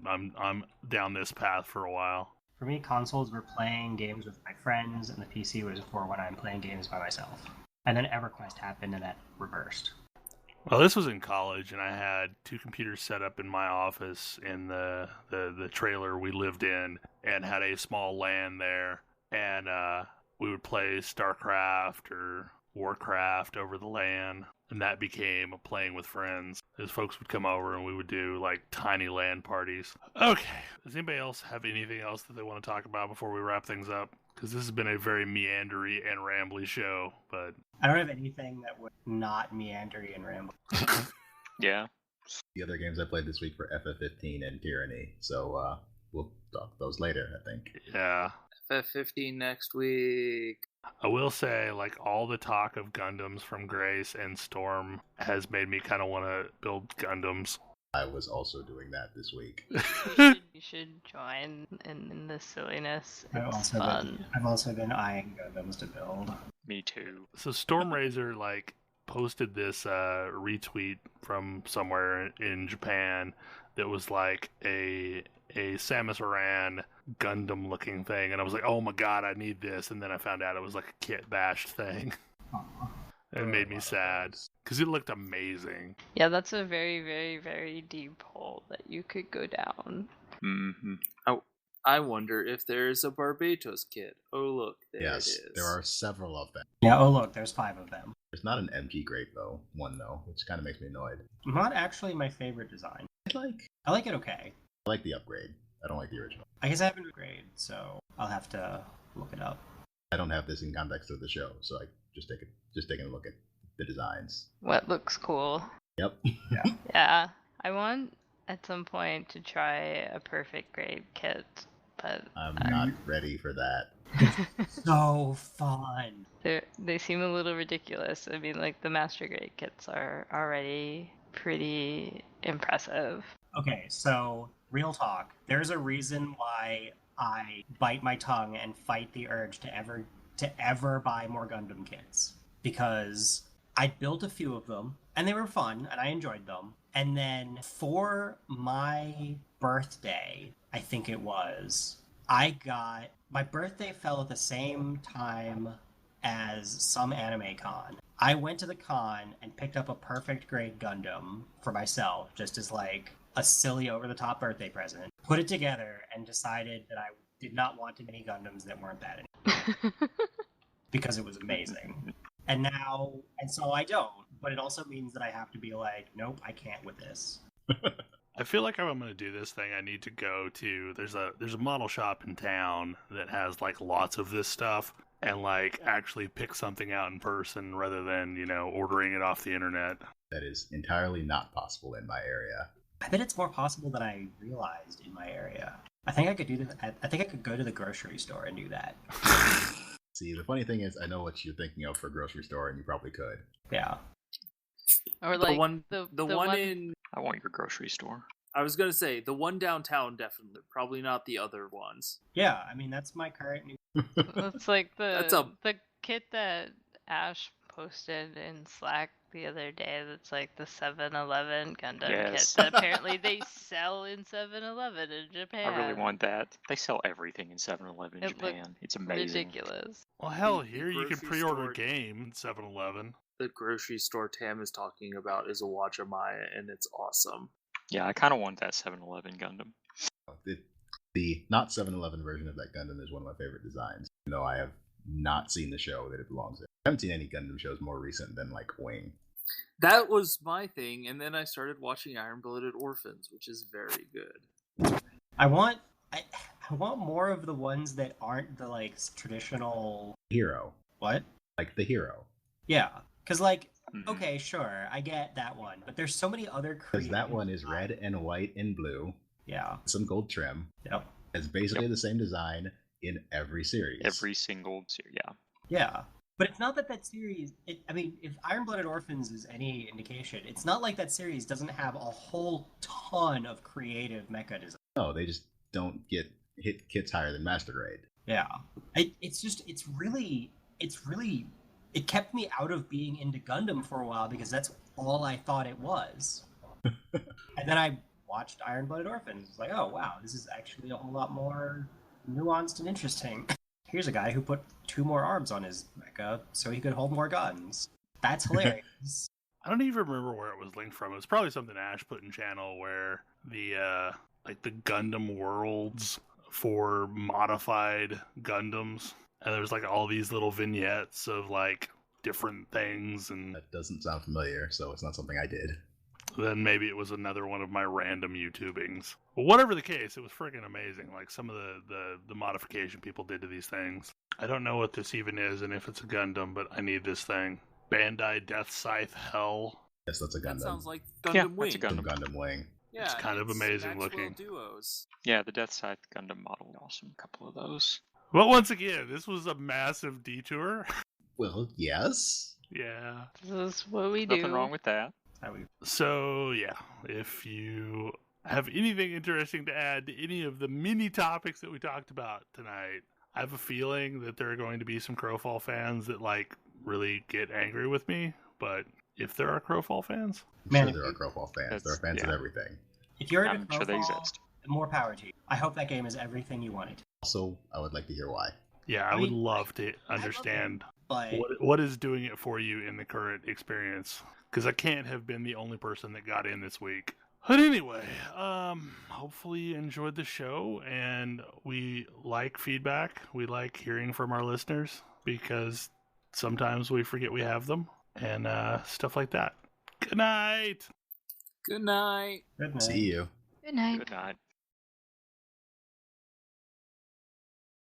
I'm down this path for a while. For me, consoles were playing games with my friends, and the PC was for when I'm playing games by myself. And then EverQuest happened, and that reversed. Well, this was in college, and I had two computers set up in my office in the trailer we lived in, and had a small LAN there, and we would play StarCraft or Warcraft over the LAN, and that became playing with friends, as folks would come over and we would do like tiny LAN parties. Okay, does anybody else have anything else that they want to talk about before we wrap things up? Because this has been a very meandery and rambly show, but I don't have anything that would not meandery and ramble. Yeah. The other games I played this week were FF15 and Tyranny, so we'll talk those later, I think. yeah. FF15 next week. I will say, like, all the talk of Gundams from Grace and Storm has made me kind of want to build Gundams. I was also doing that this week. You should join in this silliness. It's I've also been eyeing Gundams to build. Me too. So Stormraiser, like, posted this retweet from somewhere in Japan that was like a Samus Aran Gundam looking thing, and I was like, oh my god, I need this, and then I found out it was like a kit bashed thing. It made me sad because it looked amazing. Yeah, that's a very, very, very deep hole that you could go down. Mm-hmm. I wonder if there's a Barbatos kit. Oh look, there Yes, it is. there are several of them. Yeah, oh look, there's 5 of them. There's not an MG grade one though, which kind of makes me annoyed. Not actually my favorite design. I like it okay. I like the upgrade. I don't like the original. I guess I haven't upgraded, so I'll have to look it up. I don't have this in context of the show, so I just taking a look at the designs. What looks cool? Yep. Yeah, I want at some point to try a perfect grade kit, but I'm not ready for that. So fun. they seem a little ridiculous. I mean, like, the master grade kits are already pretty impressive. Okay, so real talk. There's a reason why I bite my tongue and fight the urge to ever buy more Gundam kits, because I built a few of them and they were fun and I enjoyed them. And then for my birthday, I think it was, my birthday fell at the same time as some anime con. I went to the con and picked up a perfect grade Gundam for myself, just as like a silly over-the-top birthday present. Put it together and decided that I did not want too many Gundams that weren't bad anymore. Because it was amazing. And so I don't, but it also means that I have to be like, nope, I can't with this. I feel like if I'm going to do this thing, I need to go to, there's a model shop in town that has like lots of this stuff, and like actually pick something out in person rather than, ordering it off the internet. That is entirely not possible in my area. I bet it's more possible than I realized in my area. I think I could do this. I think I could go to the grocery store and do that. See, the funny thing is, I know what you're thinking of for a grocery store, and you probably could. Yeah. Or like the one in... I want your grocery store. I was going to say, the one downtown, definitely. Probably not the other ones. Yeah, I mean, that's my current new... It's like the kit that Ash posted in Slack the other day, that's like the 7-Eleven Gundam kit that apparently they sell in 7-Eleven in Japan. I really want that. They sell everything in 7-Eleven in Japan. It's amazing. Ridiculous. Well, hell, here you can pre-order a game in 7-Eleven. The grocery store Tam is talking about is a Wajamaya, and it's awesome. Yeah, I kind of want that 7-Eleven Gundam. The not 7-Eleven version of that Gundam is one of my favorite designs, even though I have not seen the show that it belongs in. I haven't seen any Gundam shows more recent than, like, Wing. That was my thing, and then I started watching Iron-Blooded Orphans, which is very good. I want more of the ones that aren't the, like, traditional... Hero. What? Like, the hero. Yeah, because, like, okay, sure, I get that one, but there's so many other because that one is red and white and blue. Yeah. Some gold trim. Yep. It's basically the same design in every series. Every single series, yeah. Yeah. But it's not that series... I mean, if Iron-Blooded Orphans is any indication, it's not like that series doesn't have a whole ton of creative mecha design. No, they just don't hit kits higher than Master Grade. Yeah. It's really... It kept me out of being into Gundam for a while because that's all I thought it was. And then I watched Iron-Blooded Orphans. It's like, oh, wow, this is actually a whole lot more nuanced and interesting. Here's a guy who put 2 more arms on his mecha so he could hold more guns. That's hilarious. I don't even remember where it was linked from. It was probably something Ash put in channel where the Gundam worlds for modified Gundams, and there's like all these little vignettes of like different things, and that doesn't sound familiar, so it's not something I did. Then maybe it was another one of my random YouTubings. But whatever the case, it was freaking amazing. Like some of the modification people did to these things. I don't know what this even is and if it's a Gundam, but I need this thing. Bandai Death Scythe Hell. Yes, that's a Gundam. That sounds like Gundam Wing. That's a Gundam Wing. Yeah, it's kind of amazing Maxwell looking. Duos. Yeah, the Death Scythe Gundam model, awesome. A couple of those. But once again, this was a massive detour. Well, yes. Yeah. This is what we do. Nothing wrong with that. So, yeah, if you have anything interesting to add to any of the mini topics that we talked about tonight, I have a feeling that there are going to be some Crowfall fans that, like, really get angry with me. But if there are Crowfall fans... I'm sure there are Crowfall fans. There are fans of everything. If you're into I'm sure they exist. More power to you. I hope that game is everything you wanted. Also, I would like to hear why. Yeah, I would love to understand what is doing it for you in the current experience. Because I can't have been the only person that got in this week. But anyway, hopefully you enjoyed the show, and we like feedback. We like hearing from our listeners, because sometimes we forget we have them, and stuff like that. Good night! Good night! Good night. See you. Good night. Good night.